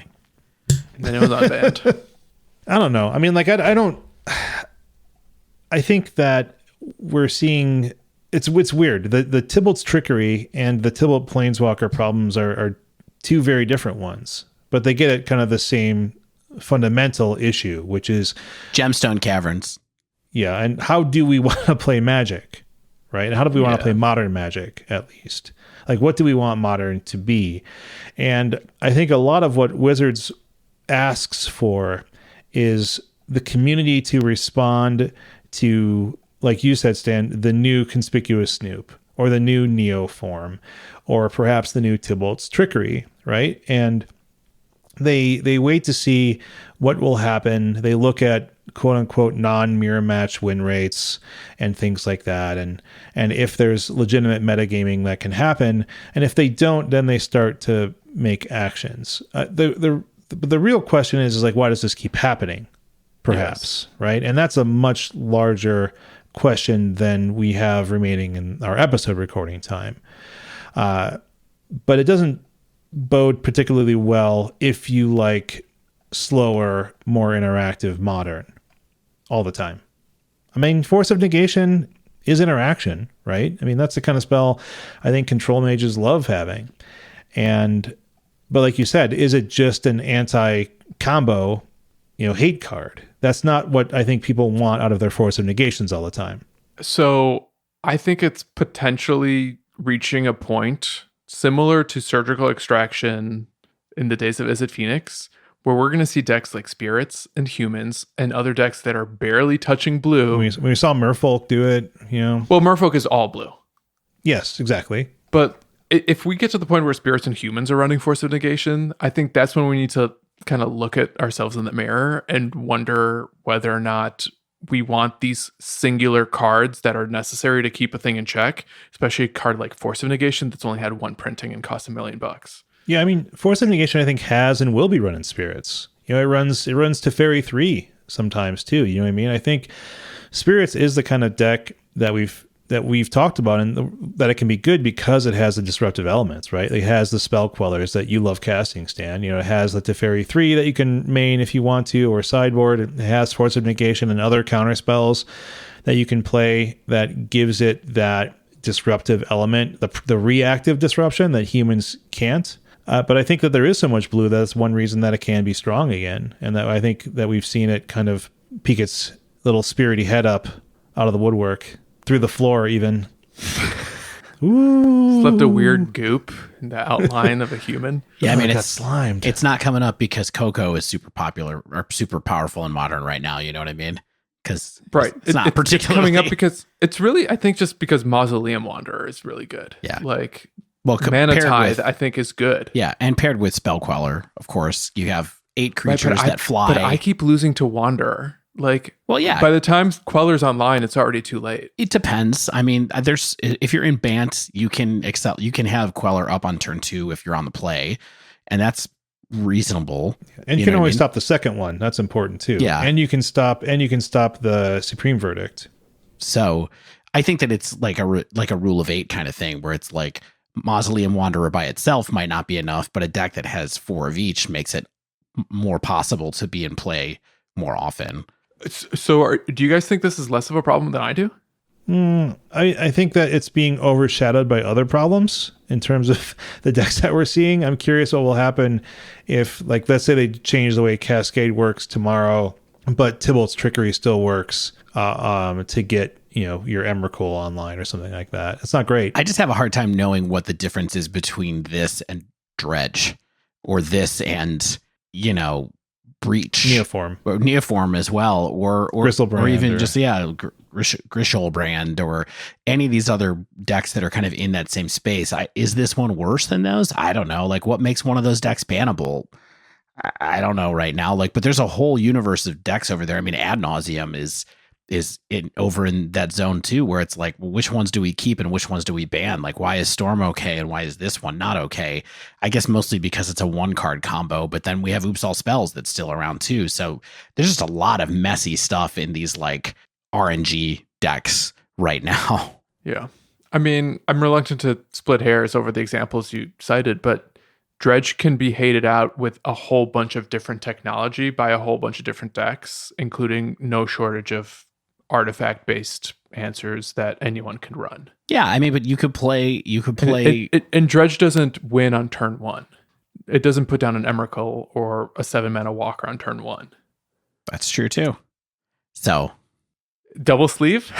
And then it was unbanned. I don't know. I mean, like, I don't... I think that we're seeing... It's weird. The Tibalt's Trickery and the Tibalt Planeswalker problems are two very different ones. But they get at kind of the same fundamental issue, which is... Gemstone Caverns. Yeah, and how do we want to play Magic? Right? How do we want to play modern Magic, at least? Like, what do we want modern to be? And I think a lot of what Wizards asks for is the community to respond to, like you said, Stan, the new Conspicuous Snoop, or the new Neo form, or perhaps the new Tibalt's Trickery, right? And they wait to see what will happen. They look at quote unquote non-mirror match win rates and things like that, and if there's legitimate metagaming that can happen, and if they don't, then they start to make actions. The real question is like, why does this keep happening? Perhaps, right? And that's a much larger question than we have remaining in our episode recording time. But it doesn't bode particularly well if you like slower, more interactive modern all the time. I mean, Force of Negation is interaction, right? I mean, that's the kind of spell I think control mages love having. But like you said, is it just an anti-combo, hate card? That's not what I think people want out of their Force of Negations all the time. So I think it's potentially reaching a point similar to Surgical Extraction in the days of Izzet Phoenix, where we're going to see decks like Spirits and Humans and other decks that are barely touching blue. When we saw Merfolk do it, Well, Merfolk is all blue. Yes, exactly. But if we get to the point where Spirits and Humans are running Force of Negation, I think that's when we need to kind of look at ourselves in the mirror and wonder whether or not we want these singular cards that are necessary to keep a thing in check, especially a card like Force of Negation that's only had one printing and cost $1 million. Yeah, I mean, Force of Negation I think has and will be running Spirits. It runs Teferi 3 sometimes too. You know what I mean? I think Spirits is the kind of deck that we've talked about, and that it can be good because it has the disruptive elements, right? It has the spell quellers that you love casting, Stan. It has the Teferi 3 that you can main if you want to, or sideboard. It has Force of Negation and other counter spells that you can play that gives it that disruptive element, the reactive disruption that humans can't. But I think that there is so much blue that's one reason that it can be strong again, and that I think that we've seen it kind of peek its little spirity head up out of the woodwork, through the floor even. Ooh. It's left a weird goop in the outline of a human. Yeah, I mean, got it's slimed. It's not coming up because Coco is super popular or super powerful in Modern right now. You know what I mean? Because it's not it's particularly coming up because it's really, I think, just because Mausoleum Wanderer is really good. Yeah. Like, well, Mana Tithe, I think, is good. Yeah, and paired with Spell Queller, of course, you have 8 creatures that fly. But I keep losing to Wanderer. Like, well, yeah. By the time Queller's online, it's already too late. It depends. I mean, if you're in Bant, you can have Queller up on turn 2 if you're on the play, and that's reasonable. And you can always stop the second one. That's important too. Yeah. And you can stop the Supreme Verdict. So I think that it's like a rule of 8 kind of thing, where it's like Mausoleum Wanderer by itself might not be enough, but a deck that has 4 of each makes it more possible to be in play more often. So do you guys think this is less of a problem than I do? I think that it's being overshadowed by other problems in terms of the decks that we're seeing. I'm curious what will happen if, like, let's say they change the way Cascade works tomorrow, but Tibalt's Trickery still works to get, your Emrakul online or something like that. It's not great. I just have a hard time knowing what the difference is between this and Dredge, or this and, Breach. Neoform as well, or Gristlebrand, or even just Grishelbrand, or any of these other decks that are kind of in that same space. Is this one worse than those? I don't know. Like, what makes one of those decks bannable? I don't know right now. Like, but there's a whole universe of decks over there. I mean, Ad Nauseam is over in that zone too, where it's like, well, which ones do we keep and which ones do we ban? Like, why is Storm okay and why is this one not okay? I guess mostly because it's a 1-card combo, but then we have Oops All Spells that's still around too. So there's just a lot of messy stuff in these like RNG decks right now. Yeah. I mean, I'm reluctant to split hairs over the examples you cited, but Dredge can be hated out with a whole bunch of different technology by a whole bunch of different decks, including no shortage of artifact-based answers that anyone can run. Yeah, I mean, but you could play. And Dredge doesn't win on turn 1. It doesn't put down an Emrakul or a 7-mana Walker on turn 1. That's true too. So, double sleeve.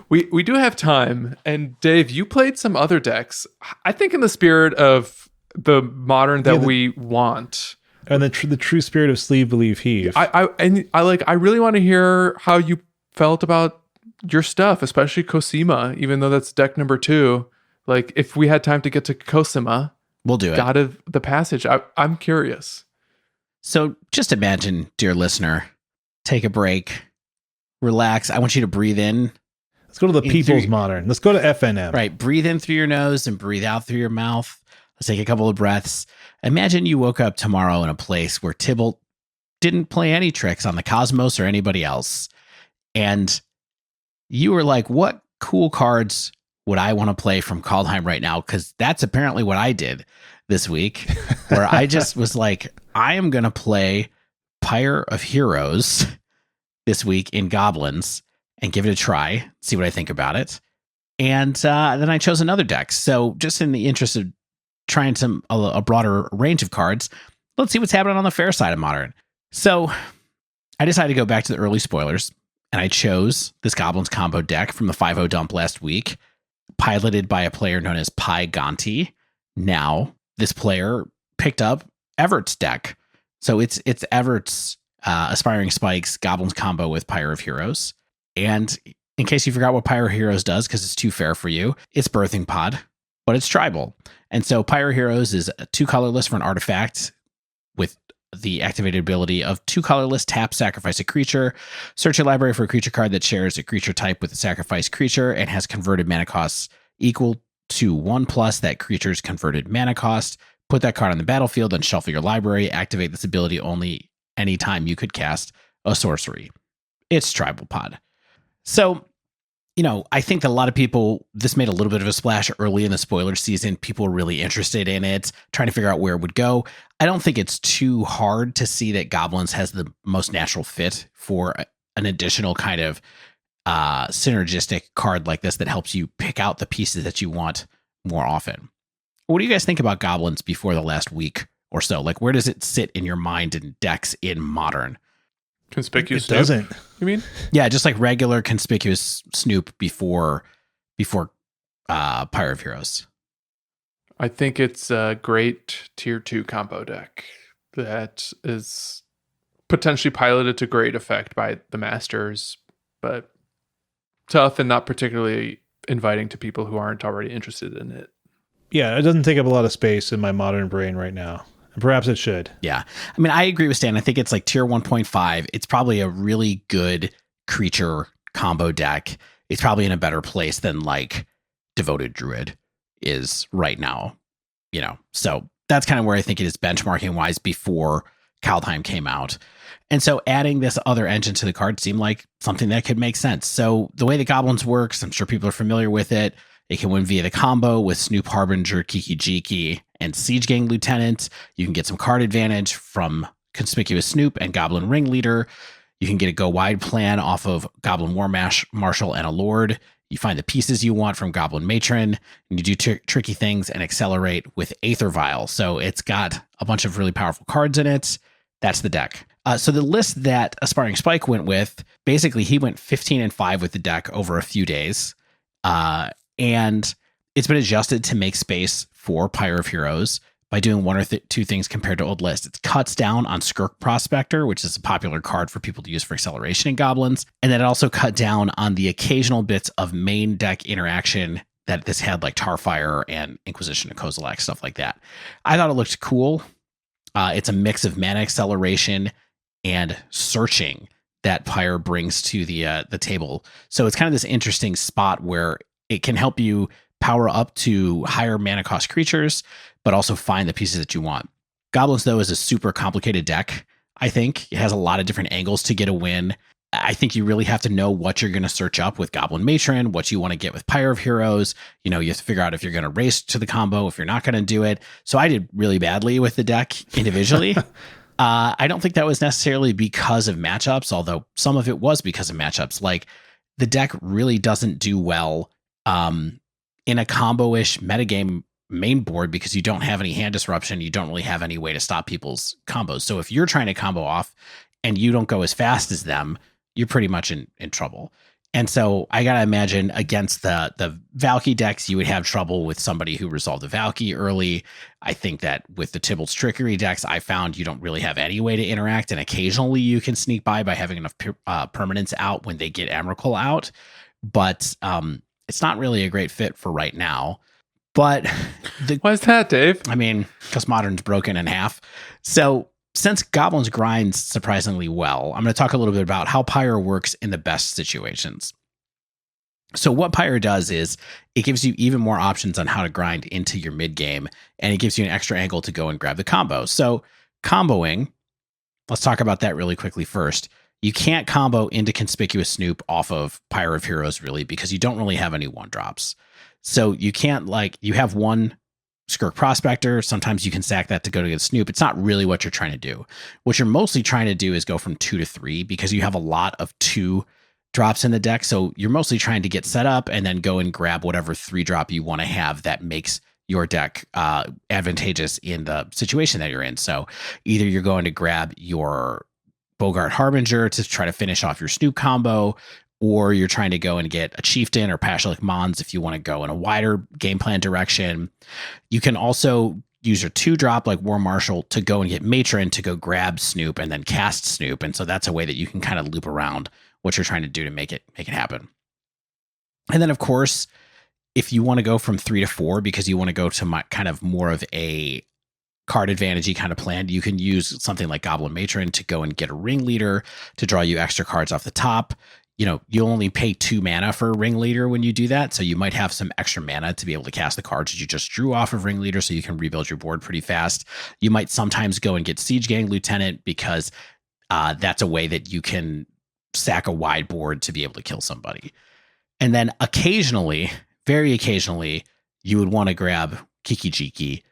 We do have time, and Dave, you played some other decks. I think in the spirit of the Modern that we want. And the true spirit of Sleeve, Believe, Heave. I really want to hear how you felt about your stuff, especially Cosima, even though that's deck number 2. Like, if we had time to get to Cosima, we'll do it. God of the Passage. I'm curious. So just imagine, dear listener, take a break, relax. I want you to breathe in. Let's go to the People's Modern. Let's go to FNM. Right. Breathe in through your nose and breathe out through your mouth. Let's take a couple of breaths. Imagine you woke up tomorrow in a place where Tibalt didn't play any tricks on the Cosmos or anybody else. And you were like, what cool cards would I want to play from Kaldheim right now? Because that's apparently what I did this week, where I just was like, I am going to play Pyre of Heroes this week in Goblins and give it a try, see what I think about it. And then I chose another deck. So just in the interest of trying a broader range of cards, let's see what's happening on the fair side of Modern. So I decided to go back to the early spoilers, and I chose this Goblins combo deck from the 5-0 dump last week, piloted by a player known as Pi Gonti. Now, this player picked up Everett's deck. So it's Everett's Aspiring Spikes Goblins combo with Pyre of Heroes. And in case you forgot what Pyre of Heroes does, because it's too fair for you, it's Birthing Pod, but it's tribal. And so Pyre of Heroes is 2 colorless for an artifact with the activated ability of 2 colorless, tap, sacrifice a creature, search your library for a creature card that shares a creature type with a sacrificed creature and has converted mana costs equal to 1+ that creature's converted mana cost. Put that card on the battlefield and shuffle your library. Activate this ability only anytime you could cast a sorcery. It's Tribal Pod. So, I think that a lot of people, this made a little bit of a splash early in the spoiler season. People were really interested in it, trying to figure out where it would go. I don't think it's too hard to see that Goblins has the most natural fit for an additional kind of synergistic card like this that helps you pick out the pieces that you want more often. What do you guys think about Goblins before the last week or so? Like, where does it sit in your mind and decks in Modern? Conspicuous It doesn't. You mean? Yeah, just like regular conspicuous Snoop before before Pyre of Heroes? I think it's a great tier 2 combo deck that is potentially piloted to great effect by the masters, but tough and not particularly inviting to people who aren't already interested in it. Yeah, it doesn't take up a lot of space in my modern brain right now. And perhaps it should. Yeah. I mean, I agree with Stan. I think it's like tier 1.5. It's probably a really good creature combo deck. It's probably in a better place than like Devoted Druid is right now, you know. So that's kind of where I think it is benchmarking wise before Kaldheim came out. And so adding this other engine to the card seemed like something that could make sense. So the way the Goblins works, I'm sure people are familiar with it. It can win via the combo with Snoop Harbinger, Kiki Jiki, and Siege Gang Lieutenant. You can get some card advantage from Conspicuous Snoop and Goblin Ringleader. You can get a go wide plan off of Goblin War Marshal and a Lord. You find the pieces you want from Goblin Matron, and you do tricky things and accelerate with Aether Vial. So it's got a bunch of really powerful cards in it. That's the deck. So the list that Aspiring Spike went with, basically he went 15-5 with the deck over a few days. And it's been adjusted to make space for Pyre of Heroes by doing one or two things compared to old lists. It cuts down on Skirk Prospector, which is a popular card for people to use for acceleration in Goblins. And then it also cut down on the occasional bits of main deck interaction that this had, like Tarfire and Inquisition and Kozilek, stuff like that. I thought it looked cool. It's a mix of mana acceleration and searching that Pyre brings to the table. So it's kind of this interesting spot where it can help you power up to higher mana cost creatures, but also find the pieces that you want. Goblins, though, is a super complicated deck, I think. It has a lot of different angles to get a win. I think you really have to know what you're going to search up with Goblin Matron, what you want to get with Pyre of Heroes. You know, you have to figure out if you're going to race to the combo, if you're not going to do it. So I did really badly with the deck individually. I don't think that was necessarily because of matchups, although some of it was because of matchups. Like, the deck really doesn't do well in a combo-ish metagame main board because you don't have any hand disruption. You don't really have any way to stop people's combos. So if you're trying to combo off and you don't go as fast as them, you're pretty much in trouble. And so I got to imagine against the Valki decks, you would have trouble with somebody who resolved the Valki early. I think that with the Tibalt's Trickery decks, I found you don't really have any way to interact. And occasionally you can sneak by having enough permanents out when they get Emrakul out. But it's not really a great fit for right now. But why is that, Dave? I mean, because Modern's broken in half. So since Goblins grinds surprisingly well, I'm going to talk a little bit about how Pyre works in the best situations. So what Pyre does is it gives you even more options on how to grind into your mid game, and it gives you an extra angle to go and grab the combo. So comboing, let's talk about that really quickly first. You can't combo into Conspicuous Snoop off of Pyre of Heroes, really, because you don't really have any one drops. So you can't, like, you have one Skirk Prospector. Sometimes you can sack that to go to get Snoop. It's not really what you're trying to do. What you're mostly trying to do is go from 2 to 3 because you have a lot of 2 drops in the deck. So you're mostly trying to get set up and then go and grab whatever 3 drop you want to have that makes your deck advantageous in the situation that you're in. So either you're going to grab your Bogart Harbinger to try to finish off your Snoop combo, or you're trying to go and get a Chieftain or Pashalik Mons if you want to go in a wider game plan direction. You can also use your 2-drop like War Marshal to go and get Matron to go grab Snoop and then cast Snoop. And so that's a way that you can kind of loop around what you're trying to do to make it happen. And then, of course, if you want to go from 3 to 4 because you want to go to kind of more of a card advantage kind of plan, you can use something like Goblin Matron to go and get a Ringleader to draw you extra cards off the top. You know, you'll only pay 2 mana for Ringleader when you do that. So you might have some extra mana to be able to cast the cards that you just drew off of Ringleader so you can rebuild your board pretty fast. You might sometimes go and get Siege Gang Lieutenant because that's a way that you can sack a wide board to be able to kill somebody. And then occasionally, very occasionally, you would want to grab Kiki Jiki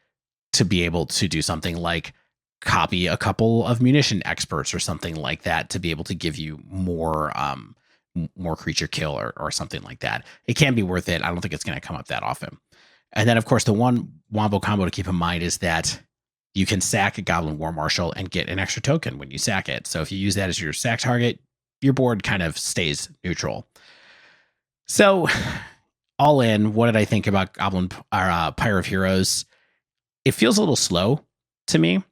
to be able to do something like copy a couple of munition experts or something like that to be able to give you more creature kill or something like that. It can be worth it. I don't think it's going to come up that often. And then, of course, the one wombo combo to keep in mind is that you can sack a Goblin War Marshal and get an extra token when you sack it. So if you use that as your sack target, your board kind of stays neutral. So all in, what did I think about Pyre of Heroes? It feels a little slow to me.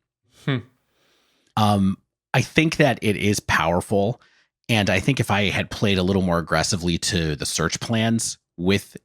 I think that it is powerful, and I think if I had played a little more aggressively to the search plans with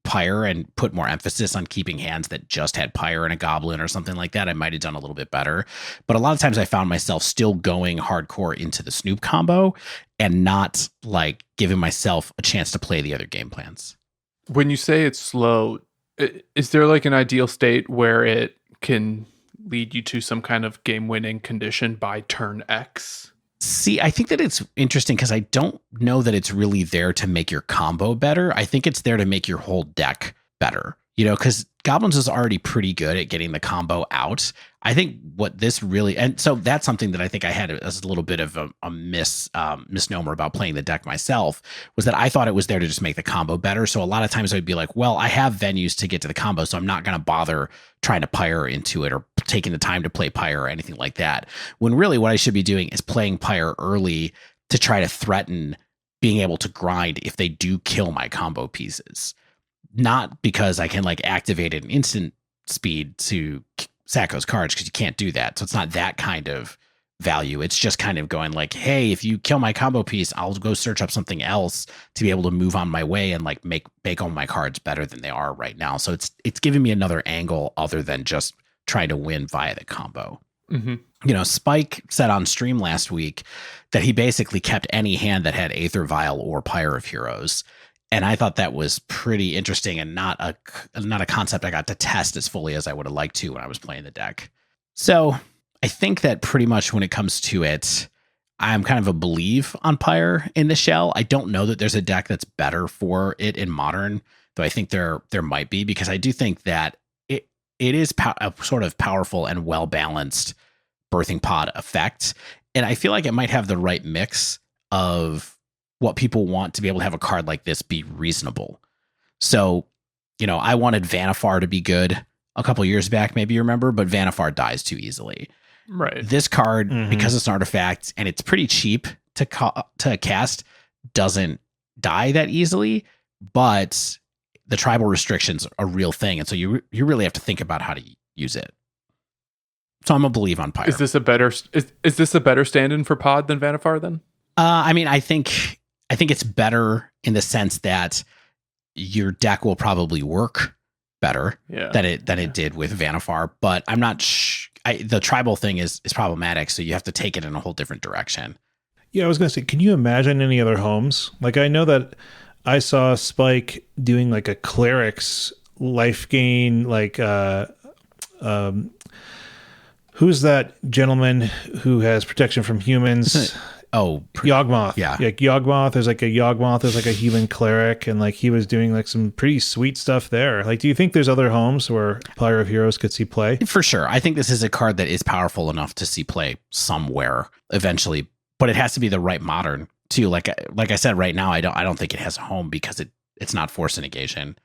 Pyre and put more emphasis on keeping hands that just had Pyre and a Goblin or something like that, I might have done a little bit better. But a lot of times I found myself still going hardcore into the Snoop combo and not like giving myself a chance to play the other game plans. When you say it's slow, is there like an ideal state where it can lead you to some kind of game-winning condition by turn X? See, I think that it's interesting because I don't know that it's really there to make your combo better. I think it's there to make your whole deck better, because Goblins is already pretty good at getting the combo out. I think what this really, and so that's something that I think I had as a little bit of a misnomer about playing the deck myself, was that I thought it was there to just make the combo better. So a lot of times I'd be like, well, I have venues to get to the combo, so I'm not going to bother trying to Pyre into it or taking the time to play Pyre or anything like that. When really what I should be doing is playing Pyre early to try to threaten being able to grind if they do kill my combo pieces. Not because I can like activate an instant speed to sack those cards, because you can't do that. So it's not that kind of value. It's just kind of going like, hey, if you kill my combo piece, I'll go search up something else to be able to move on my way and like make all my cards better than they are right now. So it's giving me another angle other than just trying to win via the combo. Mm-hmm. Spike said on stream last week that he basically kept any hand that had Aether Vial or Pyre of Heroes. And I thought that was pretty interesting and not a concept I got to test as fully as I would have liked to when I was playing the deck. So I think that pretty much when it comes to it, I'm kind of a believe on Pyre in the shell. I don't know that there's a deck that's better for it in Modern, though I think there might be, because I do think that it is a sort of powerful and well-balanced birthing pod effect. And I feel like it might have the right mix of what people want to be able to have a card like this be reasonable. So, I wanted Vannifar to be good a couple years back, maybe you remember, but Vannifar dies too easily. Right. This card, because it's an artifact and it's pretty cheap to cast, doesn't die that easily, but the tribal restrictions are a real thing. And so you really have to think about how to use it. So I'm a believe on Pyre. Is this a better stand-in for pod than Vannifar then? I think it's better in the sense that your deck will probably work better than it did with Vannifar, but I'm not the tribal thing is problematic, so you have to take it in a whole different direction. Yeah, I was going to say, can you imagine any other homes? Like, I know that I saw Spike doing like a cleric's life gain, like who's that gentleman who has protection from humans? Oh, Yawgmoth. Yeah. Like Yawgmoth, there's like a healing cleric, and like he was doing like some pretty sweet stuff there. Like, do you think there's other homes where Pyre of Heroes could see play? For sure. I think this is a card that is powerful enough to see play somewhere eventually, but it has to be the right Modern too. Like I said, right now, I don't think it has a home because it's not force negation,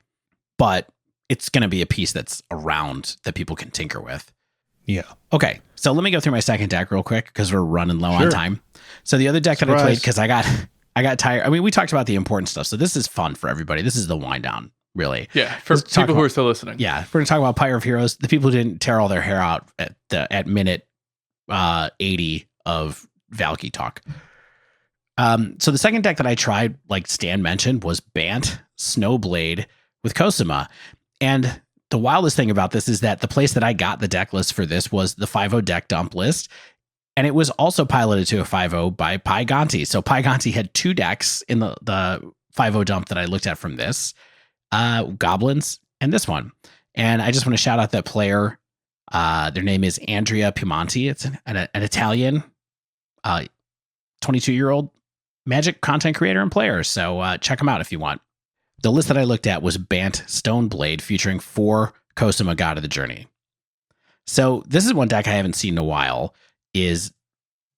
but it's going to be a piece that's around that people can tinker with. Yeah. Okay. So let me go through my second deck real quick because we're running low on time. So the other deck that I played, because I got tired. I mean, we talked about the important stuff, so this is fun for everybody. This is the wind down, really. Yeah, for people who are still listening. Yeah, we're going to talk about Pyre of Heroes. The people who didn't tear all their hair out at minute 80 of Valki talk. So the second deck that I tried, like Stan mentioned, was Bant Stoneblade with Cosima. And the wildest thing about this is that the place that I got the deck list for this was the 5.0 deck dump list. And it was also piloted to a 5.0 by Pi Gonti. So Pi Gonti had two decks in the 5.0 dump that I looked at from this, Goblins and this one. And I just want to shout out that player. Their name is Andrea Piemonte. It's an Italian 22-year-old Magic content creator and player. So check them out if you want. The list that I looked at was Bant Stoneblade featuring 4 Cosima God of the Journey. So this is one deck I haven't seen in a while, is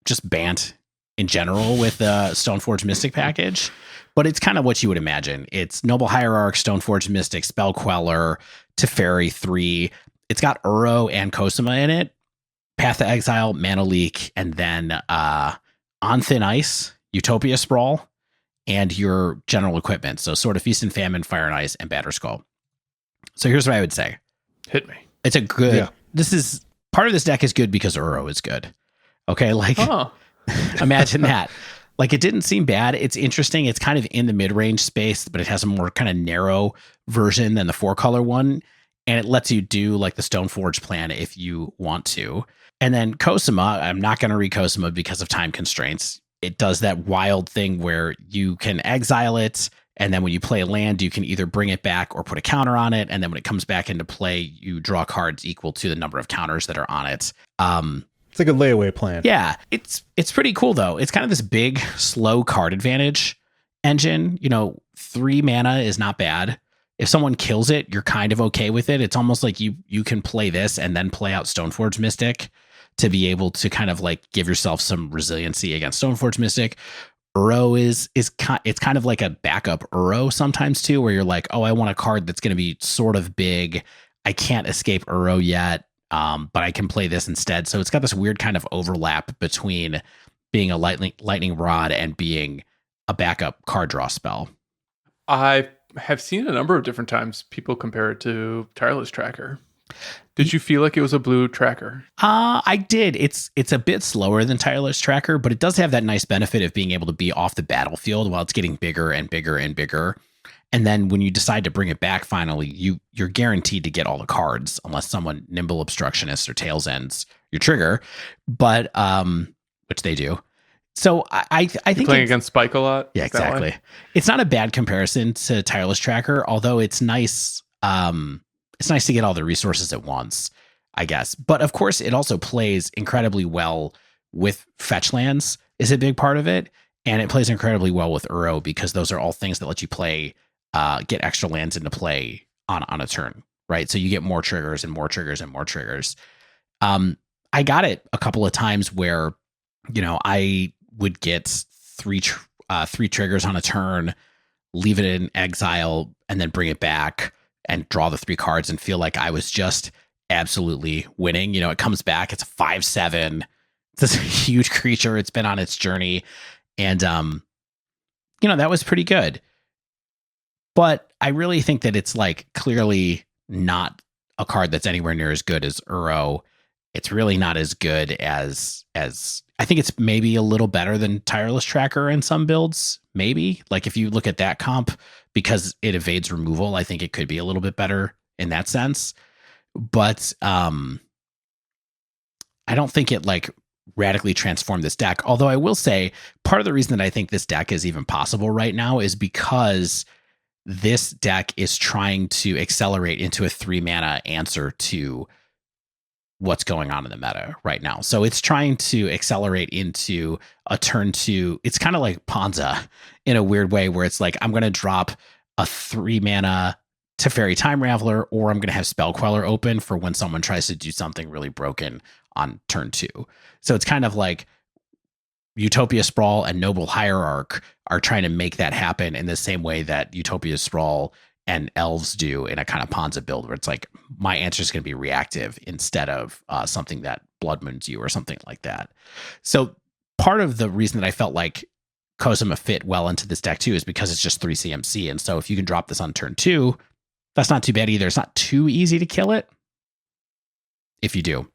just Bant in general with the Stoneforge Mystic package. But it's kind of what you would imagine. It's Noble Hierarch, Stoneforge Mystic, Spell Queller, Teferi 3. It's got Uro and Cosima in it, Path to Exile, Mana Leak, and then On Thin Ice, Utopia Sprawl. and your general equipment. So Sword of Feast and Famine, Fire and Ice, and Batterskull. So here's what I would say. Hit me. It's a good, this is, part of this deck is good because Uro is good. Okay, like, imagine that. Like, it didn't seem bad. It's interesting. It's kind of in the mid-range space, but it has a more kind of narrow version than the 4-color one. And it lets you do, like, the Stoneforge plan if you want to. And then Cosima, I'm not going to read Cosima because of time constraints. It does that wild thing where you can exile it, and then when you play a land, you can either bring it back or put a counter on it. And then when it comes back into play, you draw cards equal to the number of counters that are on it. It's like a layaway plan. Yeah, it's pretty cool, though. It's kind of this big, slow card advantage engine. 3 mana is not bad. If someone kills it, you're kind of okay with it. It's almost like you can play this and then play out Stoneforge Mystic to be able to kind of like give yourself some resiliency against Stoneforge Mystic. Uro it's kind of like a backup Uro sometimes too, where you're like, oh, I want a card that's going to be sort of big. I can't escape Uro yet, but I can play this instead. So it's got this weird kind of overlap between being a lightning rod and being a backup card draw spell. I have seen a number of different times people compare it to Tireless Tracker. Did you feel like it was a blue tracker? I did. It's a bit slower than Tireless Tracker, but it does have that nice benefit of being able to be off the battlefield while it's getting bigger and bigger and bigger. And then when you decide to bring it back, finally, you're guaranteed to get all the cards unless someone Nimble Obstructionist or Tails Ends your trigger, but which they do. So I think playing against Spike a lot. Yeah, exactly. It's not a bad comparison to Tireless Tracker, although it's nice. It's nice to get all the resources at once, I guess. But of course, it also plays incredibly well with fetch lands is a big part of it. And it plays incredibly well with Uro because those are all things that let you play, get extra lands into play on a turn, right? So you get more triggers and more triggers and more triggers. I got it a couple of times where, I would get three triggers on a turn, leave it in exile, and then bring it back and draw the 3 cards and feel like I was just absolutely winning. It comes back, it's a 5/7. It's this huge creature. It's been on its journey. And, that was pretty good. But I really think that it's like clearly not a card that's anywhere near as good as Uro. It's really not as good as I think it's maybe a little better than Tireless Tracker in some builds. Maybe like if you look at that comp, because it evades removal, I think it could be a little bit better in that sense. But I don't think it like radically transformed this deck. Although I will say part of the reason that I think this deck is even possible right now is because this deck is trying to accelerate into a 3 mana answer to what's going on in the meta right now. So it's trying to accelerate into a turn 2. It's kind of like Ponza in a weird way where it's like, I'm going to drop a 3 mana Teferi Time Raveler, or I'm going to have Spell Queller open for when someone tries to do something really broken on turn 2. So it's kind of like Utopia Sprawl and Noble Hierarch are trying to make that happen in the same way that Utopia Sprawl and Elves do in a kind of Ponza build where it's like, my answer is going to be reactive instead of something that Blood Moons you or something like that. So part of the reason that I felt like Cosima fit well into this deck too is because it's just 3 CMC. And so if you can drop this on turn 2, that's not too bad either. It's not too easy to kill it if you do.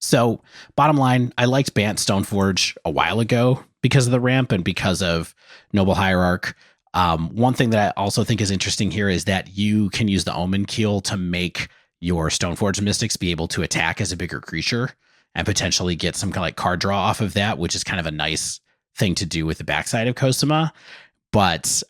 So bottom line, I liked Bant Stoneforge a while ago because of the ramp and because of Noble Hierarch. One thing that I also think is interesting here is that you can use the Omen Keel to make your Stoneforge Mystics be able to attack as a bigger creature and potentially get some kind of like card draw off of that, which is kind of a nice thing to do with the backside of Cosima. But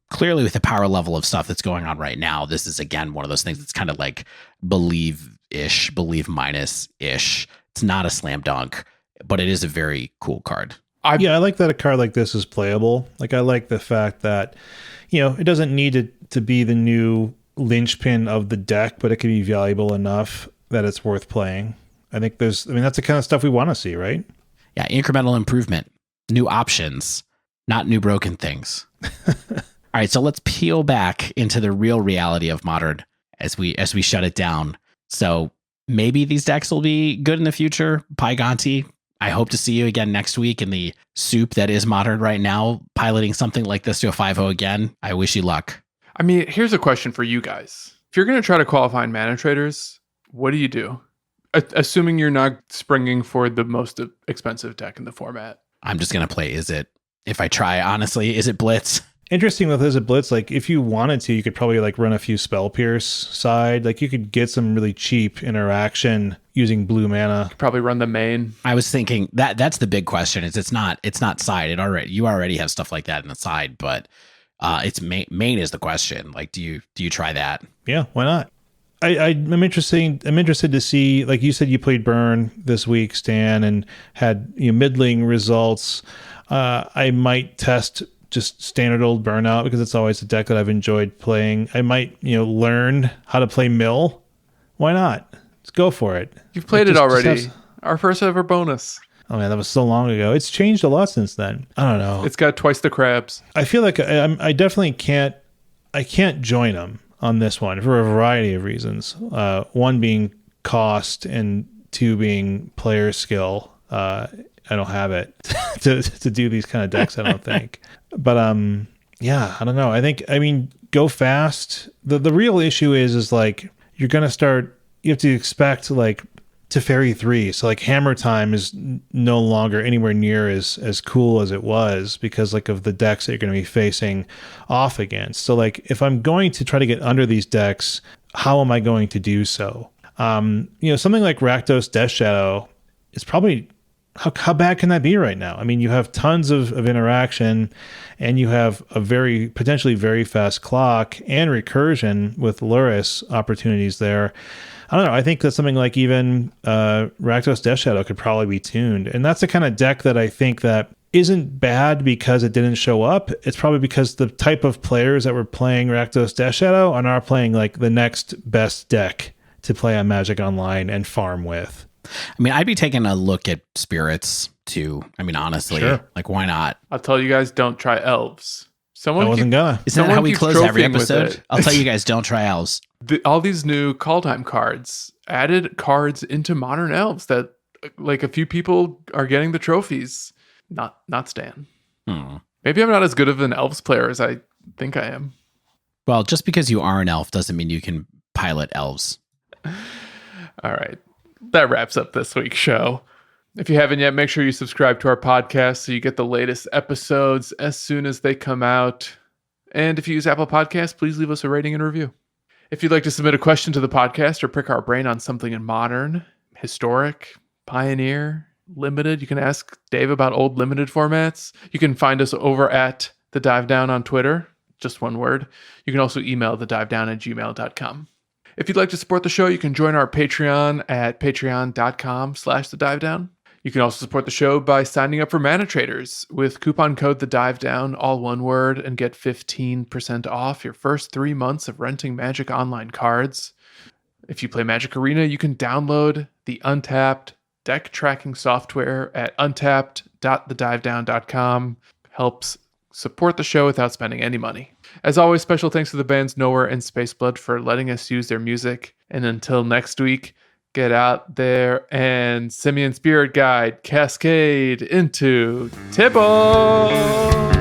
clearly with the power level of stuff that's going on right now, this is, again, one of those things that's kind of like believe-ish, believe minus-ish. It's not a slam dunk, but it is a very cool card. I like that a card like this is playable. Like, I like the fact that, it doesn't need to be the new linchpin of the deck, but it can be valuable enough that it's worth playing. That's the kind of stuff we want to see, right? Yeah, incremental improvement, new options, not new broken things. All right, so let's peel back into the real reality of Modern as we shut it down. So maybe these decks will be good in the future. Pygonti, I hope to see you again next week in the soup that is Modern right now, piloting something like this to a 5-0 again. I wish you luck. I mean, here's a question for you guys. If you're going to try to qualify in Mana Traders, what do? Assuming you're not springing for the most expensive deck in the format. I'm just going to play if I try, honestly, is it Blitz? Interesting with Izzet Blitz, like if you wanted to, you could probably like run a few Spell Pierce side. Like you could get some really cheap interaction using blue mana. Probably run the main. I was thinking that's the big question. It's not side. You already have stuff like that in the side, but it's main is the question. Like, do you try that? Yeah, why not? I'm interested to see, like you said, you played Burn this week, Stan, and had middling results. I might test just standard old Burnout because it's always a deck that I've enjoyed playing. I might learn how to play Mill. Why not? Let's go for it. You've played it already. Our first ever bonus. Oh man, that was so long ago. It's changed a lot since then. I don't know. It's got twice the crabs. I feel like I definitely can't. I can't join them on this one for a variety of reasons. One being cost, and two being player skill. I don't have it to do these kind of decks, I don't think. But yeah, I don't know. I mean, go fast. The real issue is like you're gonna start. You have to expect like Teferi 3. So like Hammer Time is no longer anywhere near as cool as it was because like of the decks that you're going to be facing off against. So like if I'm going to try to get under these decks, how am I going to do so? Something like Rakdos Death Shadow is probably how bad can that be right now? I mean, you have tons of interaction and you have a potentially very fast clock and recursion with Luris opportunities there. I don't know. I think that something like even Rakdos Death Shadow could probably be tuned. And that's the kind of deck that I think that isn't bad because it didn't show up. It's probably because the type of players that were playing Rakdos Death Shadow are now playing like the next best deck to play on Magic Online and farm with. I mean, I'd be taking a look at Spirits too. I mean, honestly, like why not? I'll tell you guys, don't try Elves. I wasn't gonna. Isn't that how we close every episode? I'll tell you guys, don't try Elves. All these new Kaldheim cards added cards into Modern Elves that like a few people are getting the trophies. Not Stan. Maybe I'm not as good of an Elves player as I think I am. Well, just because you are an elf doesn't mean you can pilot elves. All right. That wraps up this week's show. If you haven't yet, make sure you subscribe to our podcast so you get the latest episodes as soon as they come out. And if you use Apple Podcasts, please leave us a rating and review. If you'd like to submit a question to the podcast or pick our brain on something in Modern, Historic, Pioneer, Limited, you can ask Dave about old Limited formats. You can find us over at The Dive Down on Twitter, just one word. You can also email thedivedown@gmail.com. If you'd like to support the show, you can join our Patreon at patreon.com/thedivedown. You can also support the show by signing up for Mana Traders with coupon code TheDiveDown, all one word, and get 15% off your first 3 months of renting Magic Online cards. If you play Magic Arena, you can download the Untapped deck tracking software at untapped.thedivedown.com. Helps support the show without spending any money. As always, special thanks to the bands Nowhere and Spaceblood for letting us use their music. And until next week, get out there and Simian Spirit Guide Cascade into Tibalt!